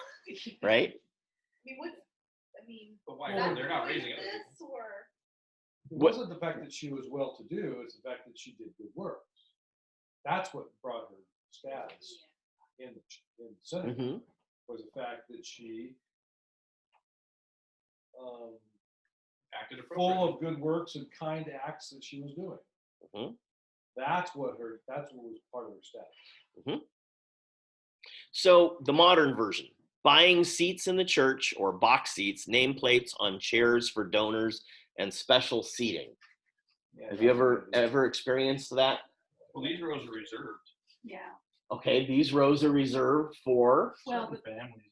S2: right?
S7: But why?
S6: that's
S7: They're not
S6: what
S7: raising
S6: is
S7: other people.
S6: this, or
S1: It wasn't the fact that she was well-to-do, it's the fact that she did good works. That's what brought her status in the synagogue,
S2: Mm-hmm.
S1: was the fact that she
S7: Acted
S1: full
S7: appropriately.
S1: of good works and kind acts that she was doing.
S2: Mhm.
S1: That's what was part of her status.
S2: So the modern version, buying seats in the church or box seats, nameplates on chairs for donors, and special seating. Have you ever experienced that?
S7: Well, these rows are reserved.
S3: Yeah,
S2: Okay, these rows are reserved for
S3: well,
S7: Certain
S3: the
S7: families,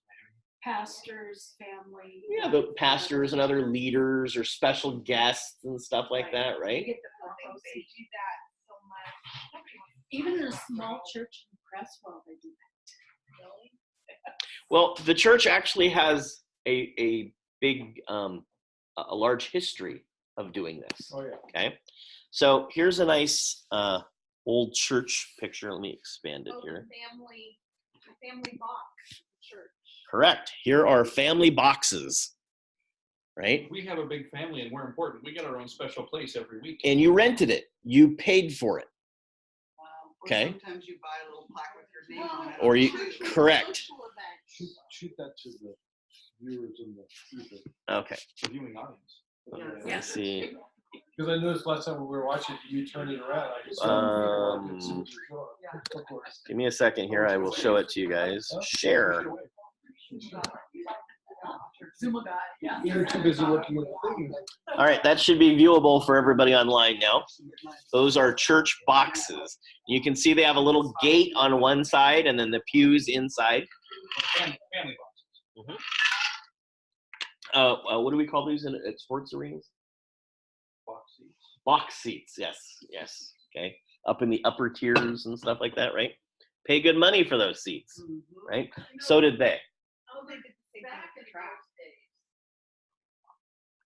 S3: pastors, family.
S2: the pastors and other leaders or special guests and stuff like
S3: Right.
S2: that,
S3: They
S2: right?
S3: get the
S6: I
S3: front
S6: think
S3: row
S6: they
S3: seat.
S6: do that so much. Nobody wants to
S3: Even in a
S6: front
S3: small
S6: row.
S3: church in Cresswell, they do that.
S6: Really?
S2: Well, the church actually has a big, a large history of doing this.
S1: Oh, yeah.
S2: Okay, so here's a nice old church picture. Let me expand it
S6: Oh,
S2: here.
S6: the family box church.
S2: Correct. Here are family boxes, right?
S7: we have a big family and we're important. We get our own special place every week.
S2: And you rented it. You paid for it.
S5: Wow. Or
S2: Okay.
S5: sometimes you buy a little plaque with your name on it.
S2: Or you-
S5: Too.
S2: correct.
S6: Social event.
S1: Shoot that to the viewers in the future.
S2: Okay.
S7: The viewing audience.
S2: Let's see.
S1: Because I noticed last time when we were watching, you turned it around. I could see Of course.
S2: Give me a second here. I will show it to you guys. Share.
S1: You're too busy looking at the thing.
S2: All right, that should be viewable for everybody online now. Those are church boxes. You can see they have a little gate on one side and then the pews inside.
S7: Family boxes.
S2: What do we call these at sports arenas?
S7: Box seats.
S2: Box seats. Yes. Okay. Up in the upper tiers and stuff like that, right? pay good money for those seats,
S5: Mhm.
S2: right? So did they.
S6: Oh, they did the same
S8: Back
S6: thing
S8: in
S6: with track.
S8: those days,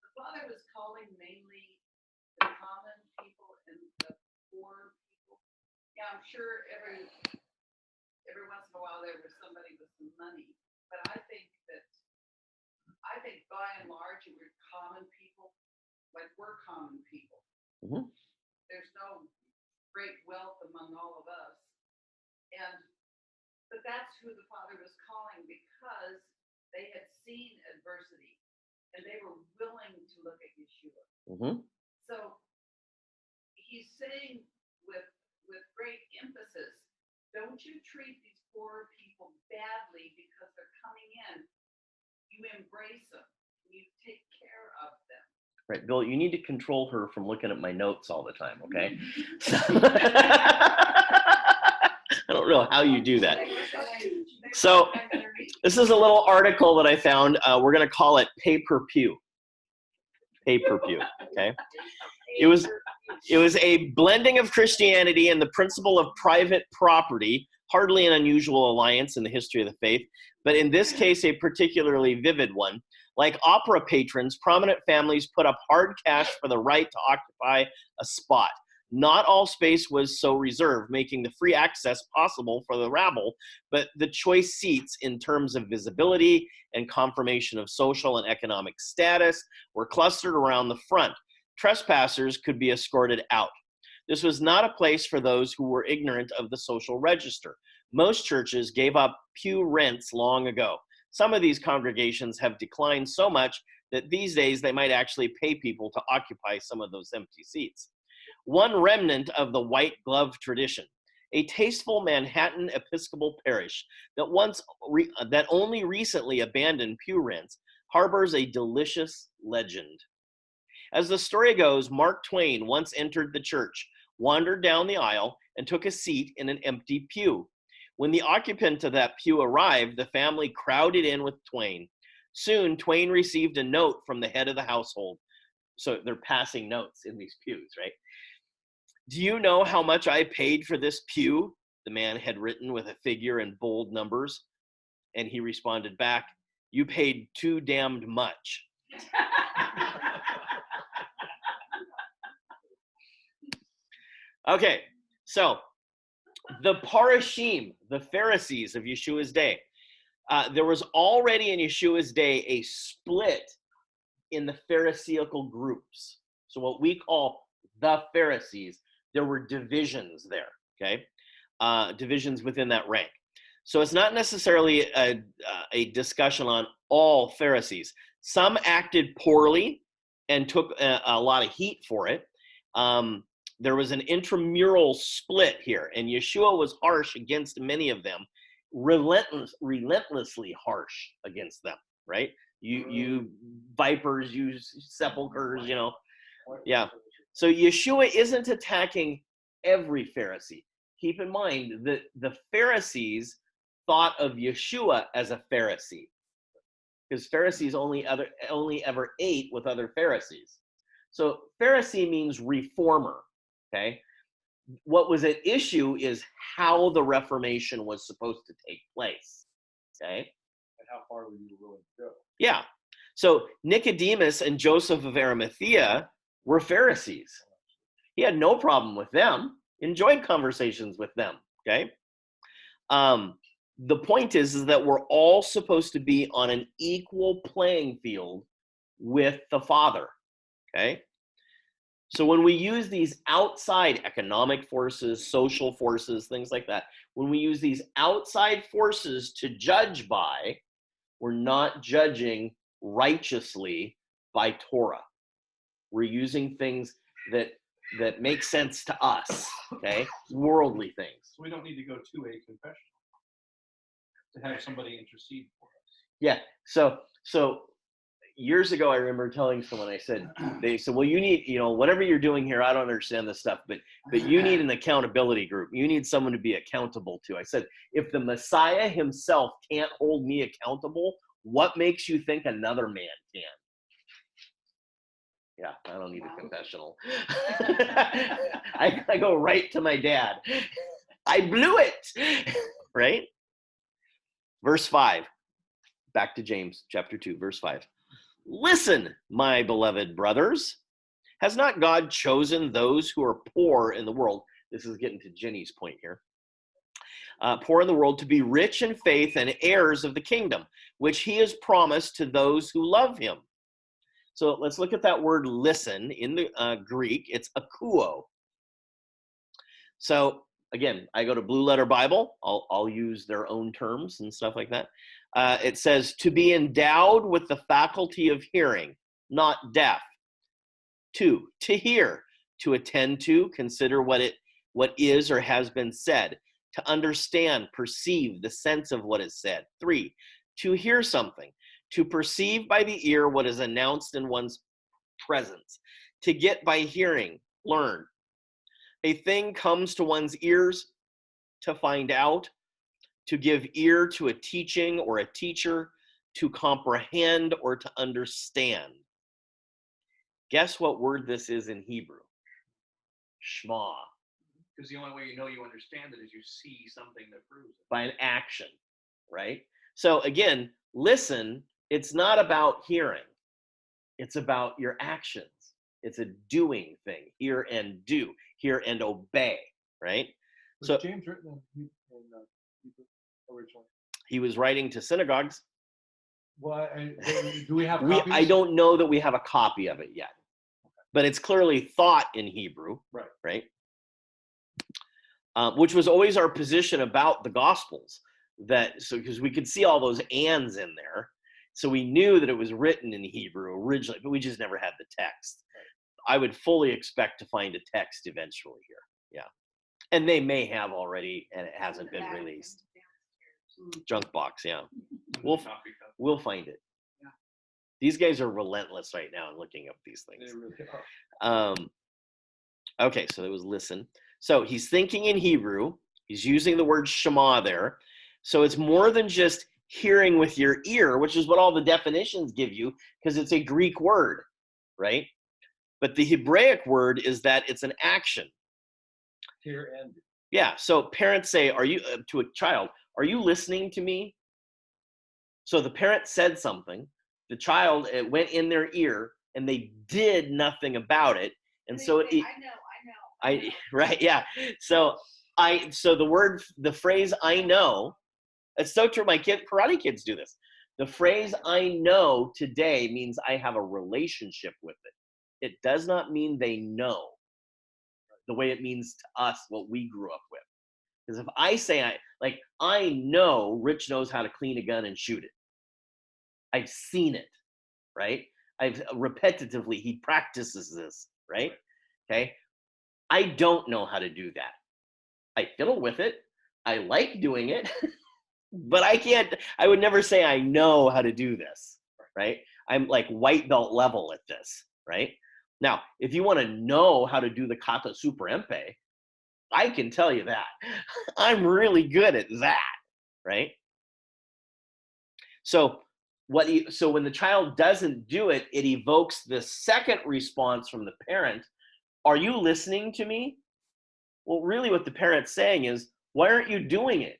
S8: the Father was calling mainly the common people and the poor people. Yeah, I'm sure every once in a while there was somebody with some money, but I think by and large it were common people, like we're common people.
S2: Mhm.
S8: There's no great wealth among all of us, but that's who the Father was calling because they had seen adversity and they were willing to look at Yeshua.
S2: Mhm.
S8: So he's saying with great emphasis, don't you treat these poor people badly because they're coming in. You embrace them. You take care of them.
S2: Right, Bill, you need to control her from looking at my notes all the time, okay? I don't know how you do that. So this is a little article that I found. We're going to call it pay-per-pew. Pay-per-pew, okay? It was a blending of Christianity and the principle of private property, hardly an unusual alliance in the history of the faith, but in this case, a particularly vivid one. Like opera patrons, prominent families put up hard cash for the right to occupy a spot. Not all space was so reserved, making the free access possible for the rabble, but the choice seats in terms of visibility and confirmation of social and economic status were clustered around the front. Trespassers could be escorted out. This was not a place for those who were ignorant of the social register. Most churches gave up pew rents long ago. Some of these congregations have declined so much that these days they might actually pay people to occupy some of those empty seats. One remnant of the white glove tradition, a tasteful Manhattan Episcopal parish that only recently abandoned pew rents, harbors a delicious legend. As the story goes, Mark Twain once entered the church, wandered down the aisle, and took a seat in an empty pew. When the occupant of that pew arrived, the family crowded in with Twain. Soon, Twain received a note from the head of the household. So they're passing notes in these pews, right? Do you know how much I paid for this pew? The man had written with a figure in bold numbers. And he responded back, you paid too damned much. Okay, so the Parashim, the Pharisees of Yeshua's day. There was already in Yeshua's day a split in the Pharisaical groups. So what we call the Pharisees, there were divisions there, okay? Divisions within that rank. So it's not necessarily a discussion on all Pharisees. Some acted poorly and took a lot of heat for it. There was an intramural split here, and Yeshua was harsh against many of them, relentlessly harsh against them, right? You vipers, you sepulchers, you know. Yeah. So Yeshua isn't attacking every Pharisee. Keep in mind that the Pharisees thought of Yeshua as a Pharisee, because Pharisees only ever ate with other Pharisees. So Pharisee means reformer, okay? What was at issue is how the Reformation was supposed to take place, okay?
S1: And how far were you willing to go?
S2: Yeah. So Nicodemus and Joseph of Arimathea were Pharisees. He had no problem with them, enjoyed conversations with them, okay? The point is that we're all supposed to be on an equal playing field with the Father, okay? So when we use these outside economic forces, social forces, things like that, when we use these outside forces to judge by, we're not judging righteously by Torah. We're using things that make sense to us, okay? Worldly things.
S7: So we don't need to go to a confessional to have somebody intercede for us.
S2: Yeah. So years ago, I remember telling someone, they said, well, you need, whatever you're doing here, I don't understand this stuff, but you need an accountability group. You need someone to be accountable to. I said, if the Messiah himself can't hold me accountable, what makes you think another man can? Yeah, I don't need a confessional. I go right to my dad. I blew it, right? Verse 5, back to James chapter 2, verse 5. Listen, my beloved brothers, has not God chosen those who are poor in the world? This is getting to Jenny's point here. Poor in the world to be rich in faith and heirs of the kingdom, which he has promised to those who love him. So let's look at that word listen. In the Greek, it's akuo. So again, I go to Blue Letter Bible. I'll use their own terms and stuff like that. It says to be endowed with the faculty of hearing, not deaf. 2, to hear, to attend to, consider what is or has been said, to understand, perceive the sense of what is said. 3, to hear something, to perceive by the ear what is announced in one's presence, to get by hearing, learn. A thing comes to one's ears to find out, to give ear to a teaching or a teacher, to comprehend or to understand. Guess what word this is in Hebrew? Shema.
S7: Because the only way you know you understand it is you see something that proves it.
S2: By an action, right? So again, listen, it's not about hearing. It's about your actions. It's a doing thing. Hear and do. Hear and obey, right?
S1: Was
S2: So
S1: James written in Hebrew originally?
S2: he was writing to synagogues.
S1: Well, do we have copies?
S2: I don't know that we have a copy of it yet, but it's clearly thought in Hebrew, right? Which was always our position about the Gospels, because we could see all those ands in there, so we knew that it was written in Hebrew originally, but we just never had the text. I would fully expect to find a text eventually here, yeah. And they may have already, and it hasn't been released. Junk box, yeah. We'll find it.
S5: Yeah.
S2: These guys are relentless right now in looking up these things.
S1: They really are.
S2: Okay, so it was listen. So he's thinking in Hebrew. He's using the word Shema there. So it's more than just hearing with your ear, which is what all the definitions give you, because it's a Greek word, right? But the Hebraic word is that it's an action.
S1: Hear and do.
S2: Yeah, so parents say, to a child, are you listening to me? So the parent said something, the child, it went in their ear, and they did nothing about it. And so
S8: I know.
S2: right, yeah. So the phrase I know, it's so true. My karate kids do this. The phrase I know today means I have a relationship with it. It does not mean they know the way it means to us what we grew up with. Because if I say I know Rich knows how to clean a gun and shoot it. I've seen it, right? Repetitively, he practices this, right? Okay. I don't know how to do that. I fiddle with it. I like doing it, but I would never say I know how to do this, right? I'm like white belt level at this, right? Now, if you want to know how to do the kata super empe, I can tell you that. I'm really good at that, right? So when the child doesn't do it, it evokes the second response from the parent. Are you listening to me? Well, really what the parent's saying is, why aren't you doing it?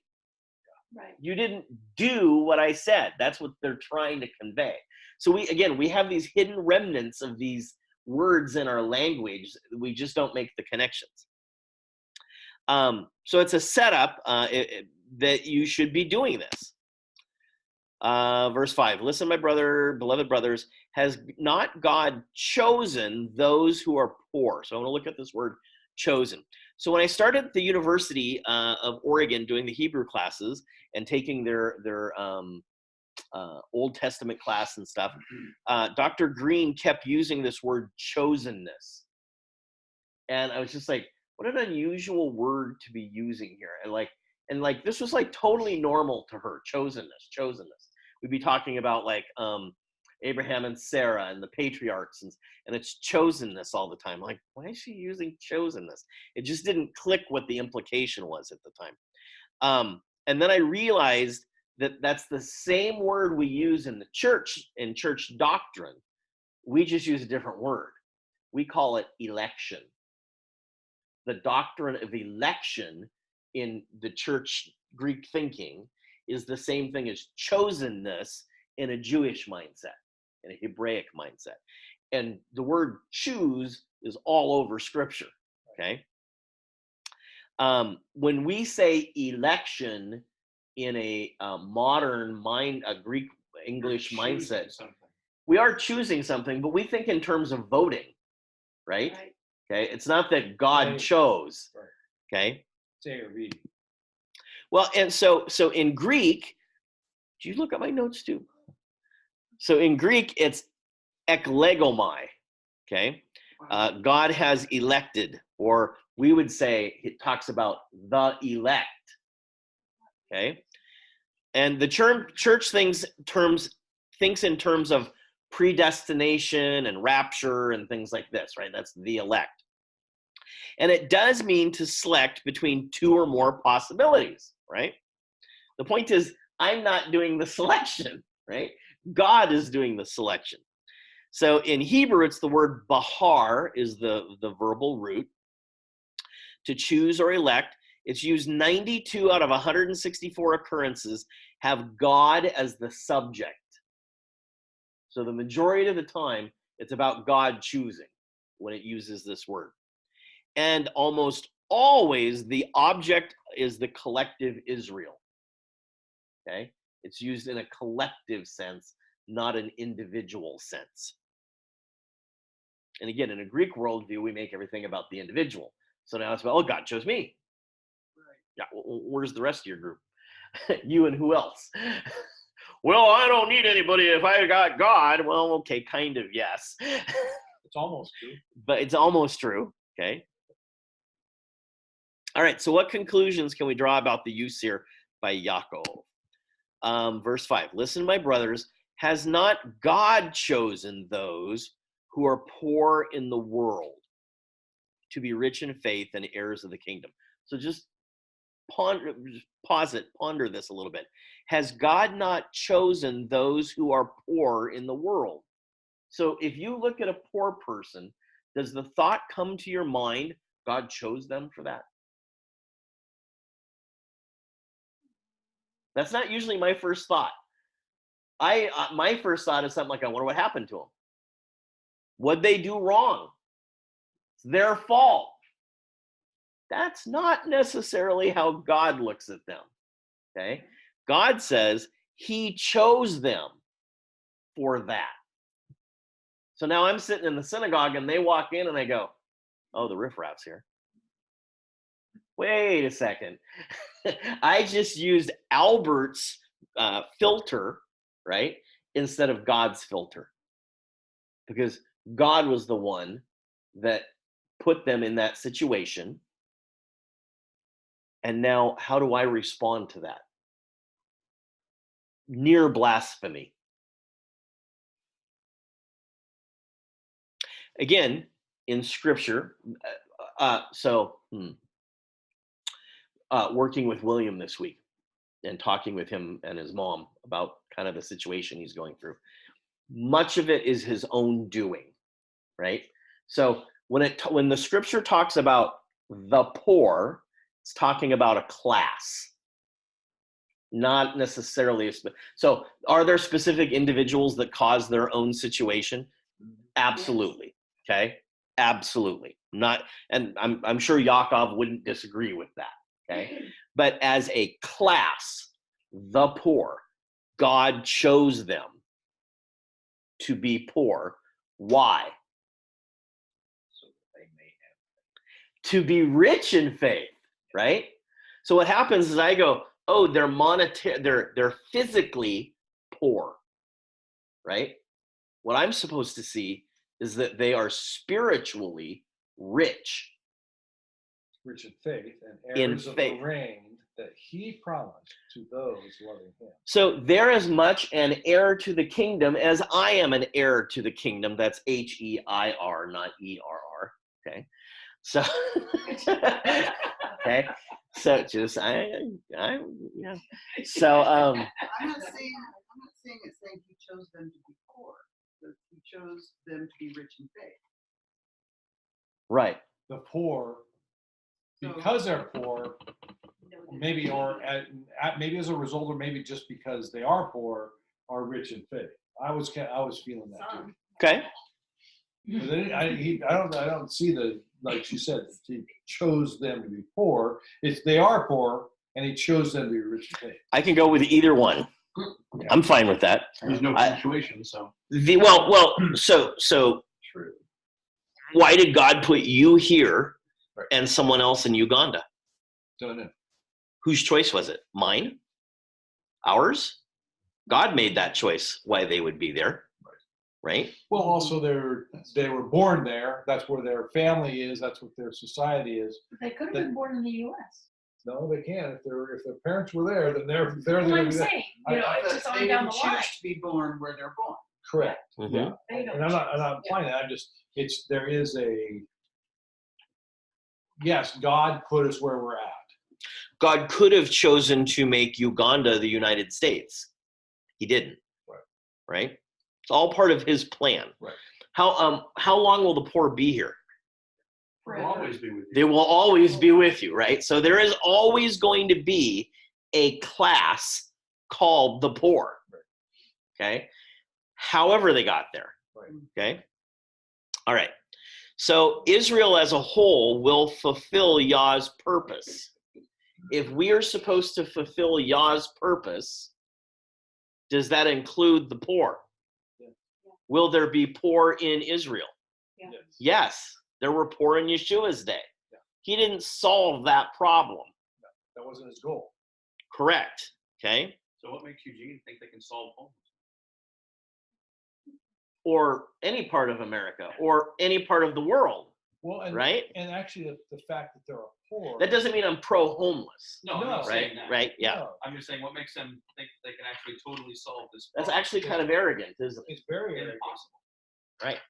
S3: Right.
S2: You didn't do what I said. That's what they're trying to convey. So we have these hidden remnants of these words in our language. We just don't make the connections. So it's a setup that you should be doing this. Verse 5, listen, my beloved brothers, has not God chosen those who are poor? So I want to look at this word chosen. So when I started at the University of Oregon doing the Hebrew classes and taking their Old Testament class and stuff, Dr. Green kept using this word chosenness. And I was just like, what an unusual word to be using here. And this was like totally normal to her, chosenness. We'd be talking about Abraham and Sarah and the patriarchs, and it's chosenness all the time. Like, why is she using chosenness? It just didn't click what the implication was at the time. And then I realized that that's the same word we use in the church, in church doctrine. We just use a different word. We call it election. The doctrine of election in the church Greek thinking is the same thing as chosenness in a Jewish mindset, in a Hebraic mindset. And the word choose is all over scripture, okay? When we say election in a modern a Greek English mindset, we are choosing something, but we think in terms of voting, right?
S3: Right.
S2: Okay, it's not that God
S1: Right.
S2: chose,
S1: Right.
S2: okay?
S1: Say or read.
S2: Well, and so in Greek, did you look at my notes too? So in Greek, it's eklegomai, okay? God has elected, or we would say it talks about the elect, okay? And the church thinks in terms of predestination and rapture and things like this, right? That's the elect. And it does mean to select between two or more possibilities, right? The point is, I'm not doing the selection, right? God is doing the selection. So in Hebrew, it's the word bahar is the verbal root. To choose or elect, it's used 92 out of 164 occurrences have God as the subject. So the majority of the time, it's about God choosing when it uses this word. And almost always, the object is the collective Israel. Okay? It's used in a collective sense, not an individual sense. And again, in a Greek worldview, we make everything about the individual. So now it's about, oh, God chose me. Yeah, where's the rest of your group? You and who else? Well, I don't need anybody if I got God. Well, okay, kind of, yes.
S1: It's almost true.
S2: But it's almost true, okay? All right, so what conclusions can we draw about the use here by Yaakov? Verse 5, listen, my brothers, has not God chosen those who are poor in the world to be rich in faith and heirs of the kingdom? So just ponder this a little bit. Has God not chosen those who are poor in the world? So if you look at a poor person, does the thought come to your mind, God chose them for that? That's not usually my first thought. My first thought is something like, I wonder what happened to them. What'd they do wrong? It's their fault. That's not necessarily how God looks at them, okay? God says he chose them for that. So now I'm sitting in the synagogue and they walk in and I go, oh, the riffraff's here. Wait a second. I just used Albert's filter, right, instead of God's filter. Because God was the one that put them in that situation. And now, how do I respond to that? Near blasphemy. Again, in scripture, working with William this week and talking with him and his mom about kind of the situation he's going through. Much of it is his own doing, right? So when the scripture talks about the poor, it's talking about a class, not necessarily so are there specific individuals that cause their own situation? Absolutely. Okay, absolutely. Not, and I'm sure Yaakov wouldn't disagree with that. Okay, but as a class, the poor, God chose them to be poor. Why?
S4: So that they may have.
S2: To be rich in faith, right? So what happens is I go, oh, they're physically poor, right? What I'm supposed to see is that they are spiritually rich.
S1: Rich in faith and
S2: In
S1: heirs of
S2: faith.
S1: the reign that he promised to those loving him.
S2: So they're as much an heir to the kingdom as I am an heir to the kingdom. That's H-E-I-R, not E-R-R. Okay. So, okay. So just, yeah. So,
S5: I'm not saying it's saying he chose them to be poor, but he chose them to be rich in faith.
S2: right.
S1: The poor, because they're poor,
S3: know that.
S1: maybe, or maybe as a result, or maybe just because they are poor, are rich in faith. I was feeling that too.
S8: Some.
S2: Okay.
S1: But then I don't see like she said, that he chose them to be poor. If they are poor, and he chose them to be rich in faith.
S2: I can go with either one. I'm fine with that.
S7: There's no
S2: I-
S7: punctuation, so.
S2: So
S1: True.
S2: why did God put you here
S1: Right.
S2: and someone else in Uganda?
S1: Don't know.
S2: Whose choice was it? Mine? Ours? God made that choice why they would be there. Right?
S1: Well, also they were born there. That's where their family is. That's what their society is.
S3: They could have been born in the US.
S1: No, they can't. If their parents were there, then they're
S3: Well,
S1: gonna
S3: I'm
S1: be there.
S3: saying, you know, it's
S5: But
S3: just
S5: they
S3: on down
S5: didn't
S3: the line.
S5: choose to be born where they're born.
S1: Correct.
S2: Mhm.
S1: Yeah.
S3: They don't
S1: And I'm
S3: choose.
S1: not implying that. There is a, yes, God put us where we're at.
S2: God could have chosen to make Uganda the United States. He didn't. Right? It's all part of his plan.
S1: Right.
S2: How long will the poor be here?
S7: Will
S3: Forever.
S7: always be with you.
S2: They will always be with you, right? So there is always going to be a class called the poor. Okay? However they got there.
S1: Right.
S2: Okay? All right. So Israel as a whole will fulfill Yah's purpose. If we are supposed to fulfill Yah's purpose, does that include the poor?
S1: Yeah.
S2: Will there be poor in Israel?
S3: Yeah.
S1: Yes.
S2: Yes, there were poor in Yeshua's day.
S1: Yeah.
S2: He didn't solve that problem.
S1: That wasn't his goal.
S2: Correct. Okay?
S7: So what makes Eugene think they can solve homelessness?
S2: Or any part of America or any part of the world,
S1: Well, and
S2: right?
S1: and actually the fact that they're poor.
S2: That doesn't mean I'm pro-homeless.
S7: No, I'm
S1: No.
S7: not
S2: Right?
S7: saying that.
S2: Right? Yeah.
S1: No,
S7: I'm just saying what makes them think they can actually totally solve this
S2: That's
S7: problem.
S2: actually kind of arrogant, isn't it?
S1: it's very arrogant.
S7: Impossible.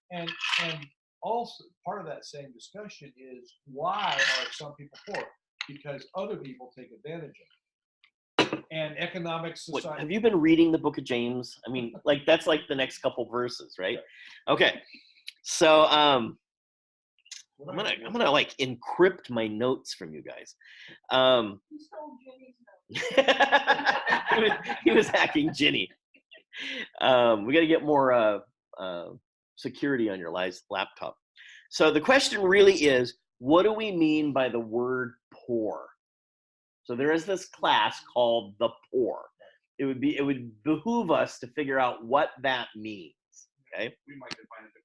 S1: And also part of that same discussion is why are some people poor? Because other people take advantage of it. And economic
S2: What,
S1: society.
S2: have you been reading the book of James? I mean, like that's like the next couple verses, right? Okay. So I'm gonna like encrypt my notes from you guys.
S3: Who stole Jimmy's note?
S2: he was hacking Ginny. We got to get more security on your laptop. So the question really is, what do we mean by the word poor? So there is this class called the poor. It would behoove us to figure out what that means. Okay.
S7: We might define it differently.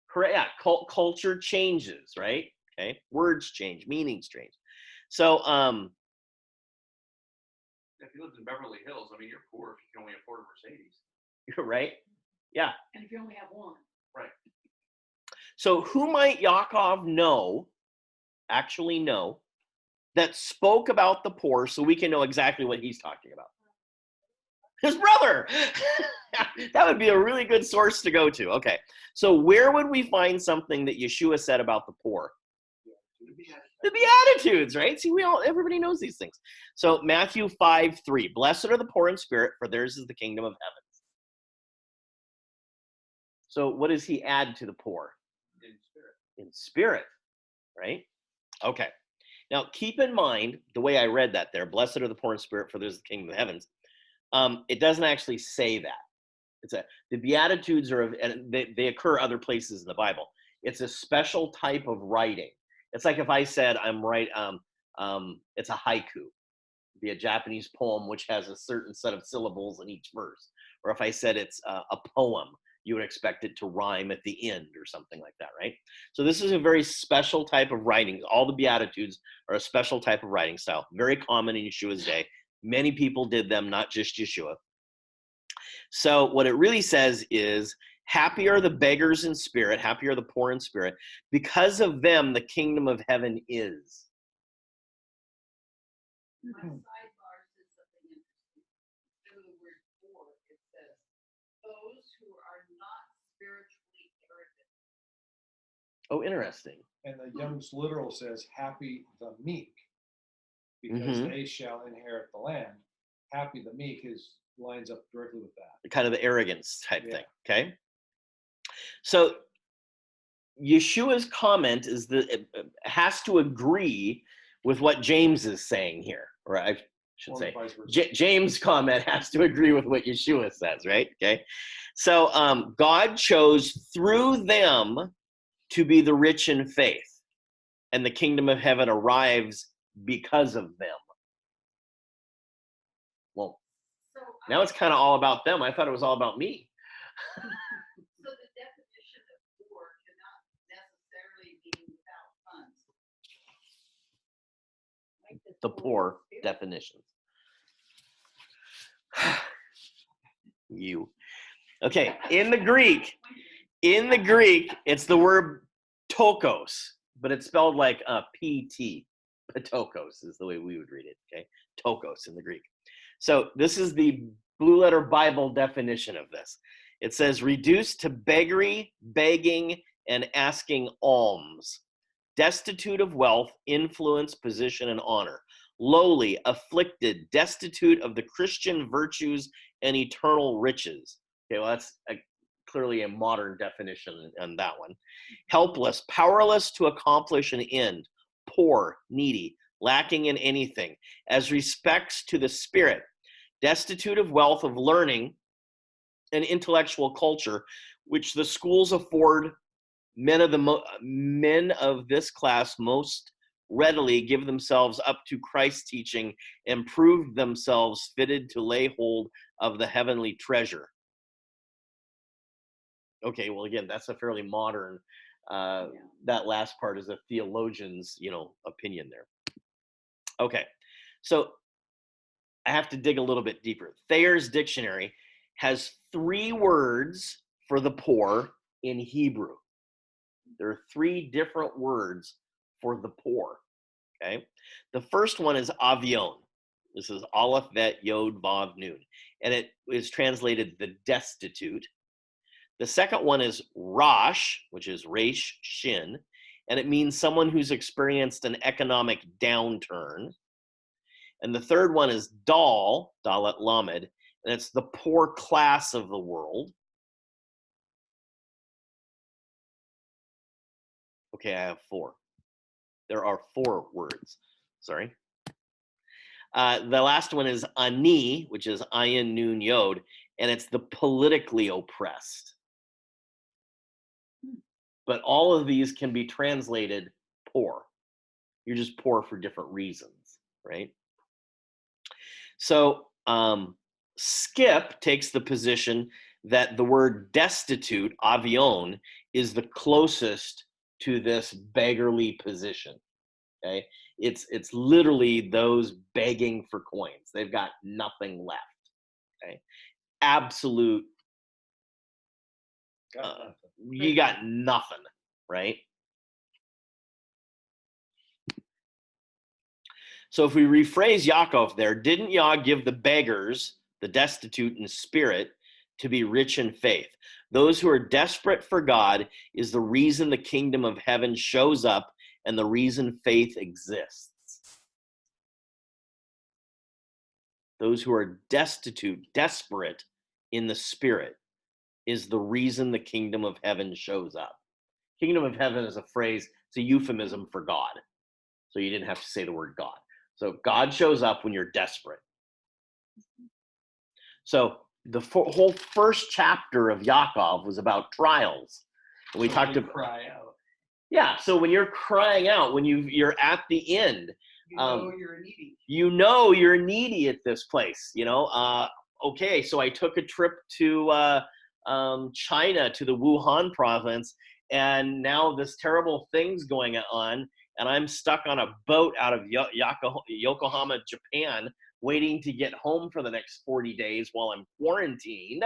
S2: Correct. Yeah. Culture changes, right? Okay. Words change, meanings change. So
S7: If you lived in Beverly Hills, I mean, you're poor if you can only afford a Mercedes.
S2: you're right. Yeah.
S3: And if you only have one.
S2: So who might Yaakov actually know, that spoke about the poor so we can know exactly what he's talking about? His brother. That would be a really good source to go to. Okay. So where would we find something that Yeshua said about the poor? The Beatitudes, right? See, everybody knows these things. So Matthew 5:3, blessed are the poor in spirit, for theirs is the kingdom of heaven. So what does he add to the poor?
S7: In spirit.
S2: In spirit, right? Okay. Now keep in mind the way I read that there, blessed are the poor in spirit, for theirs is the kingdom of the heavens. It doesn't actually say that. The Beatitudes they occur other places in the Bible. It's a special type of writing. It's like if I said it's a haiku. It'd be a Japanese poem which has a certain set of syllables in each verse. Or if I said it's a poem, you would expect it to rhyme at the end or something like that, right? So this is a very special type of writing. All the Beatitudes are a special type of writing style, very common in Yeshua's day. Many people did them, not just Yeshua. So what it really says is, happy are the beggars in spirit, happy are the poor in spirit, because of them the kingdom of heaven is.
S8: My sidebar says something interesting. Instead of the word poor, it says, those who are not spiritually arrogant.
S2: Oh, interesting.
S1: And the Young's literal says, happy the meek, because
S2: Mhm.
S1: they shall inherit the land. Happy the meek lines up directly with that.
S2: Kind of the arrogance type
S1: Yeah.
S2: thing, okay? So Yeshua's comment is that it has to agree with what James is saying here, or I should
S1: Or
S2: say,
S1: vice versa.
S2: James' comment has to agree with what Yeshua says, right? Okay. So God chose through them to be the rich in faith, and the kingdom of heaven arrives because of them. Well,
S8: So,
S2: now it's kind of all about them. I thought it was all about me.
S8: so the definition of poor cannot necessarily mean without funds.
S2: The poor definitions. You. Okay, in the Greek, it's the word tokos, but it's spelled like PT. Patokos is the way we would read it, okay? Tokos in the Greek. So this is the Blue Letter Bible definition of this. It says, reduced to beggary, begging, and asking alms, destitute of wealth, influence, position, and honor, lowly, afflicted, destitute of the Christian virtues and eternal riches. Okay, well, that's clearly a modern definition on that one. Helpless, powerless to accomplish an end, poor, needy, lacking in anything, as respects to the spirit, destitute of wealth of learning and intellectual culture, which the schools afford men of this class most readily give themselves up to Christ's teaching and prove themselves fitted to lay hold of the heavenly treasure. Okay, well, again, that's a fairly modern, that last part is a theologian's, opinion there. Okay, so I have to dig a little bit deeper. Thayer's dictionary has 3 words for the poor in Hebrew. There are 3 different words for the poor, okay? The first one is avion. This is Aleph, Bet, Yod, Vav, Nun. And it is translated the destitute. The second one is Rosh, which is Resh, Shin. And it means someone who's experienced an economic downturn. And the third one is Dal, Dalet Lamed. And it's the poor class of the world. Okay, I have 4. There are 4 words. Sorry. The last one is Ani, which is Ayin Nun Yod, and it's the politically oppressed. But all of these can be translated poor. You're just poor for different reasons, right? So Skip takes the position that the word destitute, avion, is the closest to this beggarly position. Okay, it's literally those begging for coins. They've got nothing left. Okay, absolute. You got nothing, right? So if we rephrase Yaakov there, didn't Yah give the beggars, the destitute in spirit, to be rich in faith? Those who are desperate for God is the reason the kingdom of heaven shows up and the reason faith exists. Those who are destitute, desperate in the spirit is the reason the kingdom of heaven shows up. Kingdom of heaven is a phrase, it's a euphemism for God. So you didn't have to say the word God. So God shows up when you're desperate. So the whole first chapter of Yaakov was about trials. And we talked about
S7: cry out.
S2: Yeah, so when you're crying out, when you're at the end,
S5: You know you're needy.
S2: you know you're needy at this place. Okay, so I took a trip to China, to the Wuhan province, and now this terrible thing's going on, and I'm stuck on a boat out of Yokohama, Japan, waiting to get home for the next 40 days while I'm quarantined.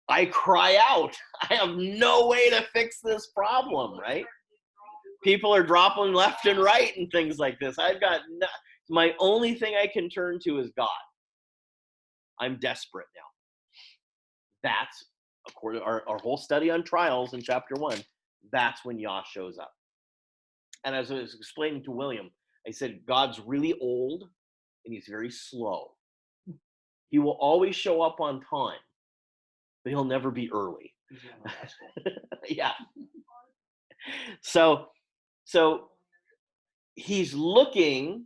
S2: I cry out. I have no way to fix this problem, right? People are dropping left and right and things like this. My only thing I can turn to is God. I'm desperate now. That's, according to our whole study on trials in chapter 1, that's when Yah shows up. And as I was explaining to William, I said, God's really old and he's very slow. He will always show up on time, but he'll never be early. Yeah. So he's looking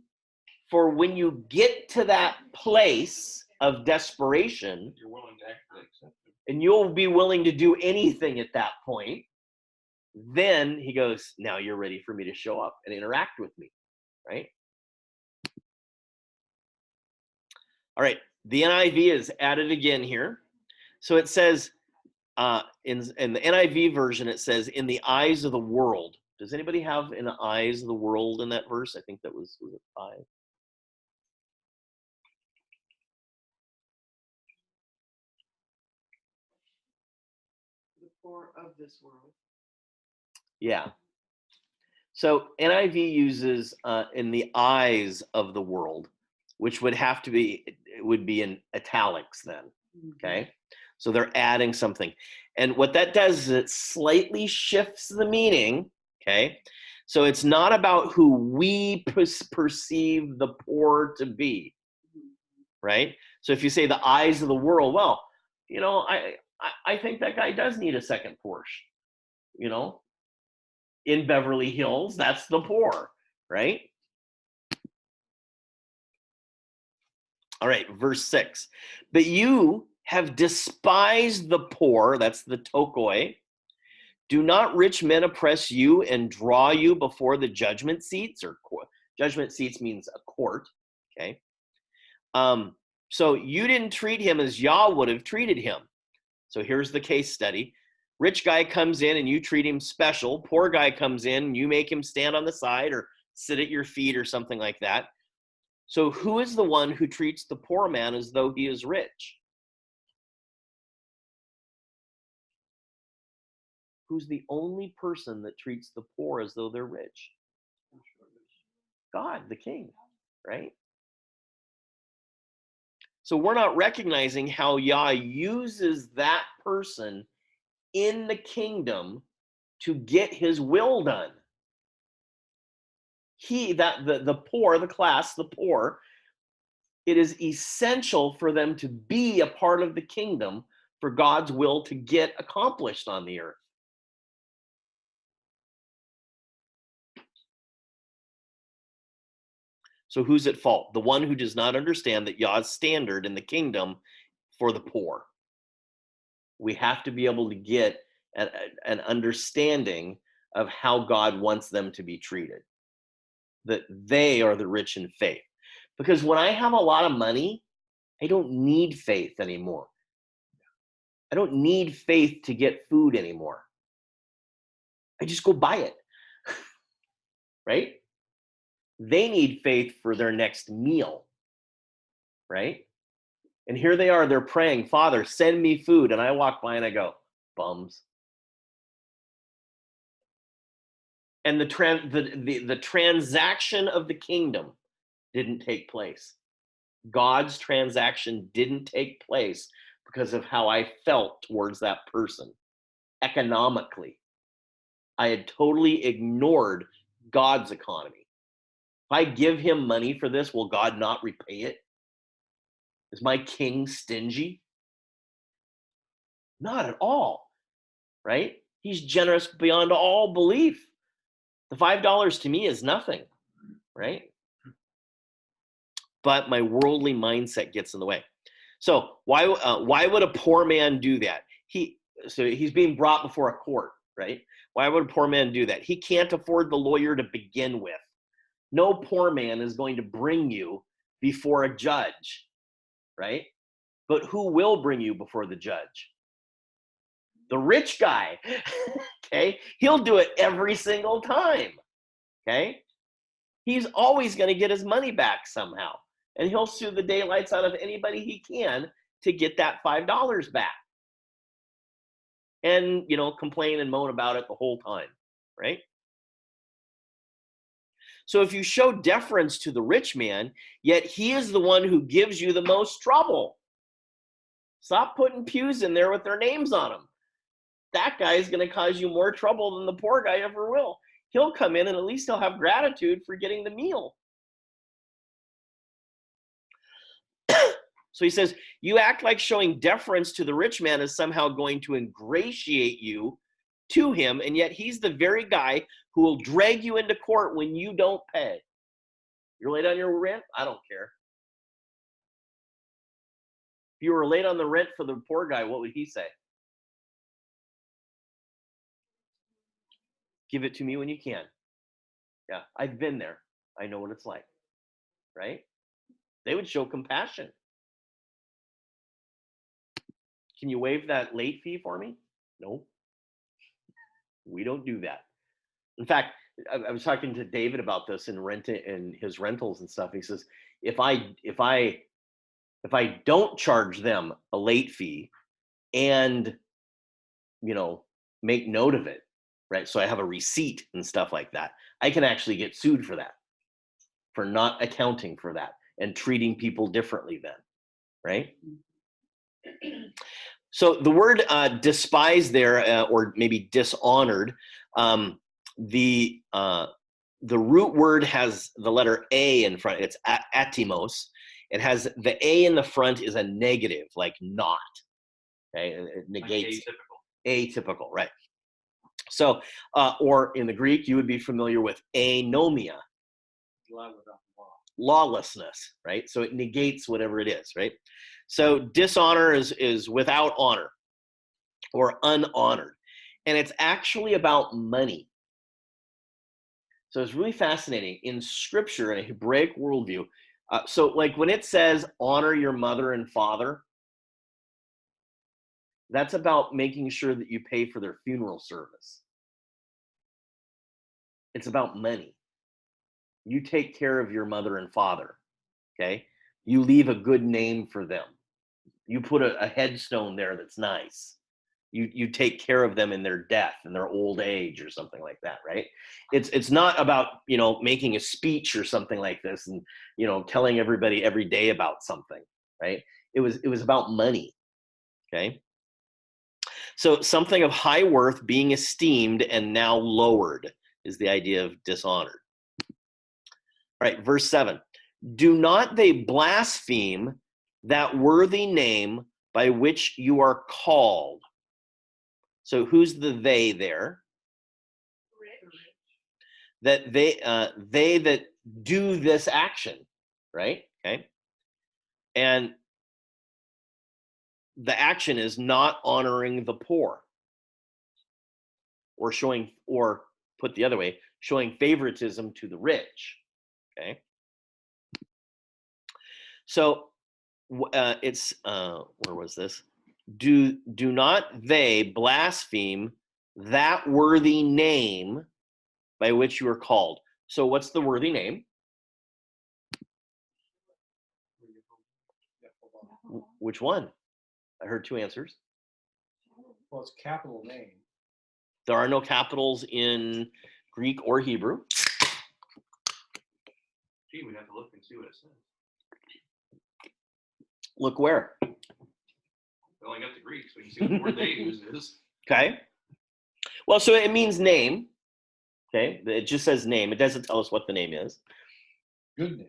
S2: for when you get to that place of desperation,
S7: You're willing to actually accept it.
S2: and you'll be willing to do anything at that point. Then he goes, now you're ready for me to show up and interact with me, right? All right, the NIV is added again here. So it says, in the NIV version, it says, in the eyes of the world. Does anybody have in the eyes of the world in that verse? I think that was it 5?
S5: The poor of this world.
S2: Yeah. So NIV uses in the eyes of the world, which would have to be, it would be in italics then, okay? So they're adding something. And what that does is it slightly shifts the meaning, okay? So it's not about who we perceive the poor to be, right? So if you say the eyes of the world, well, you know, I think that guy does need a second Porsche, you know? In Beverly Hills, that's the poor, right? All right, verse 6. But you have despised the poor, that's the tokoi. Do not rich men oppress you and draw you before the judgment seats, or judgment seats means a court, okay? So you didn't treat him as Yah would have treated him. So here's the case study. Rich guy comes in and you treat him special. Poor guy comes in and you make him stand on the side or sit at your feet or something like that. So who is the one who treats the poor man as though he is rich? Who's the only person that treats the poor as though they're rich? God, the king, right? So we're not recognizing how Yah uses that person in the kingdom to get his will done. The poor, the class, the poor, it is essential for them to be a part of the kingdom for God's will to get accomplished on the earth. So who's at fault? The one who does not understand that Yah's standard in the kingdom for the poor. We have to be able to get an understanding of how God wants them to be treated. That they are the rich in faith. Because when I have a lot of money, I don't need faith anymore. I don't need faith to get food anymore. I just go buy it. Right? They need faith for their next meal. Right? And here they are, they're praying, Father, send me food. And I walk by and I go, bums. And the transaction of the kingdom didn't take place. God's transaction didn't take place because of how I felt towards that person economically. I had totally ignored God's economy. If I give him money for this, will God not repay it? Is my king stingy? Not at all, right? He's generous beyond all belief. The $5 to me is nothing, right? But my worldly mindset gets in the way. So why would a poor man do that? He's being brought before a court, right? Why would a poor man do that? He can't afford the lawyer to begin with. No poor man is going to bring you before a judge, right? But who will bring you before the judge? The rich guy, okay? He'll do it every single time, okay? He's always going to get his money back somehow. And he'll sue the daylights out of anybody he can to get that $5 back. And, you know, complain and moan about it the whole time, right? So if you show deference to the rich man, yet he is the one who gives you the most trouble. Stop putting pews in there with their names on them. That guy is going to cause you more trouble than the poor guy ever will. He'll come in and at least he'll have gratitude for getting the meal. So he says, you act like showing deference to the rich man is somehow going to ingratiate you to him, and yet he's the very guy who will drag you into court when you don't pay. You're late on your rent? I don't care. If you were late on the rent for the poor guy, what would he say? Give it to me when you can. Yeah, I've been there. I know what it's like, right? They would show compassion. Can you waive that late fee for me? No, we don't do that. In fact, I was talking to David about this in his rentals and stuff. He says, if I don't charge them a late fee and, make note of it, right? So I have a receipt and stuff like that, I can actually get sued for that, for not accounting for that and treating people differently then, right? So the word despise there, or maybe dishonored, the root word has the letter A in front. It's atimos. It has the A in the front is a negative, like not. Okay, it negates. Atypical, right? So, or in the Greek, you would be familiar with anomia, lawlessness, right? So it negates whatever it is, right? So dishonor is without honor or unhonored, and it's actually about money. So it's really fascinating in Scripture, in a Hebraic worldview. So like when it says honor your mother and father, that's about making sure that you pay for their funeral service. It's about money. You take care of your mother and father, okay? You leave a good name for them. You put a headstone there that's nice. You take care of them in their death, in their old age or something like that, right? It's not about, making a speech or something like this and, telling everybody every day about something, right? It was about money, okay? So something of high worth being esteemed and now lowered is the idea of dishonored. All right, verse 7. Do not they blaspheme that worthy name by which you are called? So who's the they there? That they that do this action, right? Okay. And the action is not honoring the poor, or put the other way, showing favoritism to the rich. Okay. So it's where was this? Do not they blaspheme that worthy name by which you are called? So what's the worthy name? Which one? I heard two answers.
S1: Well, it's capital name.
S2: There are no capitals in Greek or Hebrew.
S7: Gee, we'd have to look and see what it says.
S2: Look where?
S7: We only got the Greek, so we can see what the word they use is.
S2: Okay. Well, so it means name. Okay. It just says name. It doesn't tell us what the name is.
S1: Good name.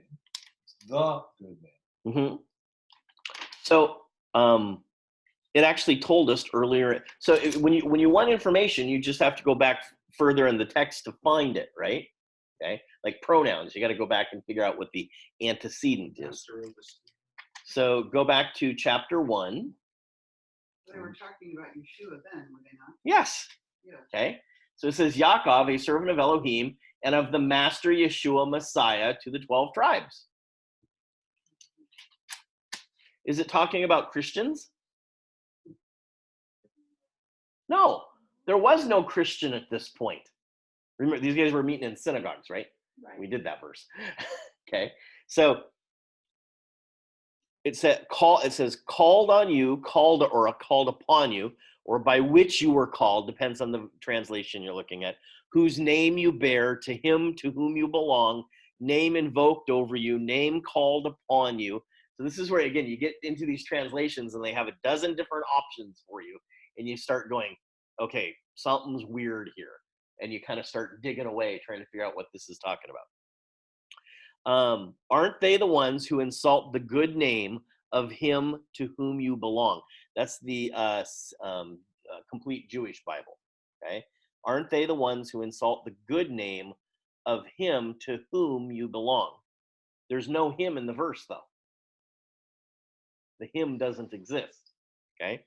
S1: It's the good name.
S2: Mm-hmm. So it actually told us earlier. So when you want information, you just have to go back further in the text to find it, right? Okay. Like pronouns, you got to go back and figure out what the antecedent is. So go back to chapter 1.
S5: They were talking about Yeshua then, were they not?
S2: Yes.
S5: Yeah.
S2: Okay. So it says Yaakov, a servant of Elohim, and of the Master Yeshua Messiah to the 12 tribes. Is it talking about Christians? No, there was no Christian at this point. Remember, these guys were meeting in synagogues, right?
S3: Right.
S2: We did that verse. Okay. So it says called on you, called upon you, or by which you were called, depends on the translation you're looking at, whose name you bear, to him to whom you belong, name invoked over you, name called upon you. So this is where, again, you get into these translations and they have a dozen different options for you. And you start going, okay, something's weird here. And you kind of start digging away, trying to figure out what this is talking about. Aren't they the ones who insult the good name of him to whom you belong? That's the complete Jewish Bible. Okay. Aren't they the ones who insult the good name of him to whom you belong? There's no him in the verse, though. The him doesn't exist. Okay?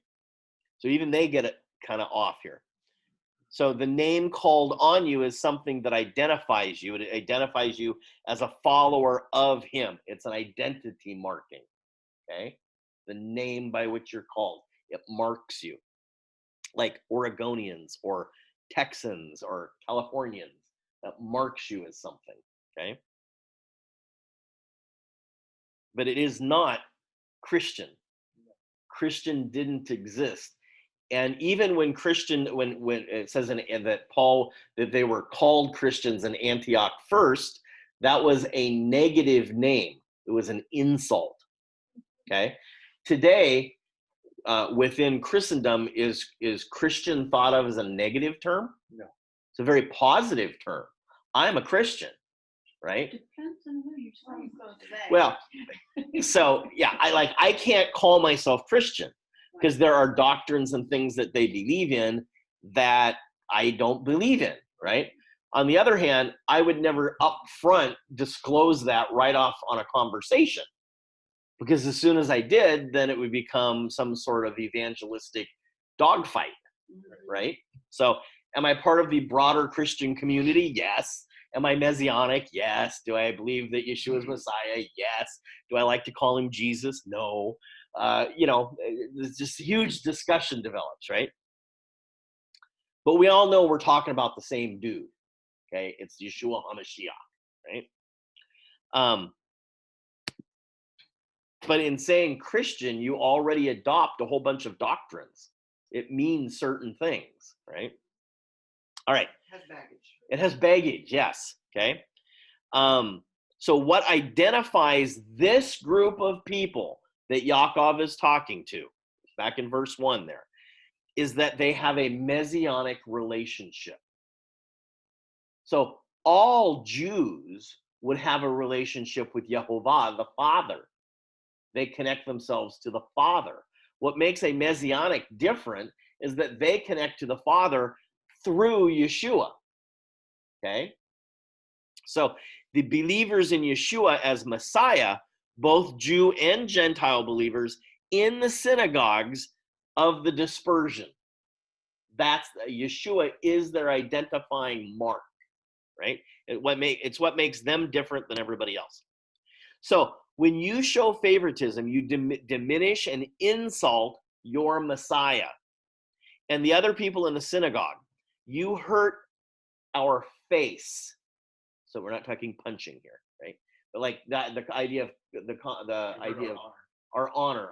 S2: So even they get it kind of off here. So the name called on you is something that identifies you. It identifies you as a follower of him. It's an identity marking. Okay? The name by which you're called. It marks you. Like Oregonians or Texans or Californians. That marks you as something. Okay? But it is not Christian. Christian didn't exist. And even when Christian, when it says in that Paul, that they were called Christians in Antioch first, that was a negative name. It was an insult. Okay? Today, within Christendom, is Christian thought of as a negative term?
S1: No.
S2: It's a very positive term. I'm a Christian, right?
S3: Depends on who you're talking about.
S2: Well, so yeah, I can't call myself Christian because there are doctrines and things that they believe in that I don't believe in, right? On the other hand, I would never up front disclose that right off on a conversation, because as soon as I did, then it would become some sort of evangelistic dogfight, right? So am I part of the broader Christian community? Yes. Am I Messianic? Yes. Do I believe that Yeshua is Messiah? Yes. Do I like to call him Jesus? No. There's just huge discussion develops, right? But we all know we're talking about the same dude, okay? It's Yeshua HaMashiach, right? But in saying Christian, you already adopt a whole bunch of doctrines. It means certain things, right? All right.
S5: Has baggage.
S2: It has baggage, yes. Okay. So what identifies this group of people that Yaakov is talking to, back in verse 1 there, is that they have a messianic relationship. So all Jews would have a relationship with Yehovah, the Father. They connect themselves to the Father. What makes a messianic different is that they connect to the Father through Yeshua. Okay? So the believers in Yeshua as Messiah, both Jew and Gentile believers in the synagogues of the dispersion. That's Yeshua is their identifying mark, right? It's what makes them different than everybody else. So when you show favoritism, you diminish and insult your Messiah and the other people in the synagogue. You hurt our face. So we're not talking punching here, right? But like that, the idea of the idea of our honor,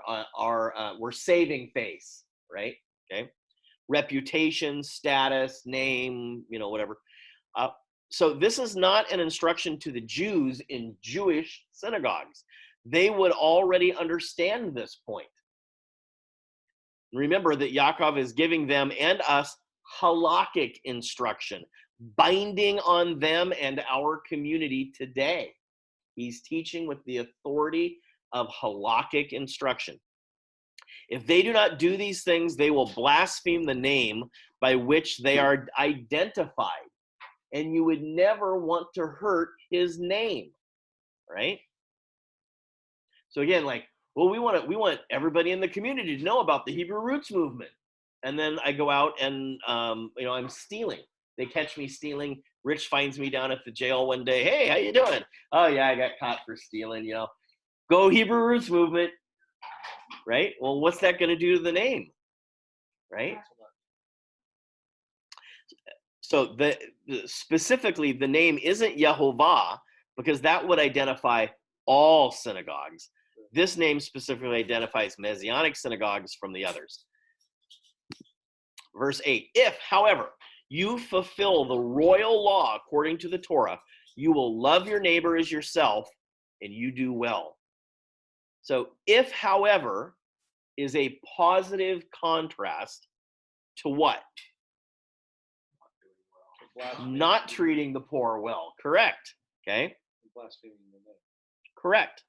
S2: we're saving face, right? Okay, reputation, status, name, whatever. So this is not an instruction to the Jews in Jewish synagogues. They would already understand this point. Remember that Yaakov is giving them and us halakhic instruction, binding on them and our community today. He's teaching with the authority of halakhic instruction. If they do not do these things, they will blaspheme the name by which they are identified. And you would never want to hurt his name, right? So again, we want everybody in the community to know about the Hebrew Roots movement. And then I go out and, I'm stealing. They catch me stealing. Rich finds me down at the jail one day. Hey, how you doing? Oh, yeah, I got caught for stealing, Go Hebrew Roots movement, right? Well, what's that going to do to the name, right? So specifically, the name isn't Yehovah because that would identify all synagogues. This name specifically identifies Messianic synagogues from the others. Verse 8, if, however, you fulfill the royal law according to the Torah, you will love your neighbor as yourself, and you do well. So if, however, is a positive contrast to what? Not treating the poor well. Correct. Okay? Correct.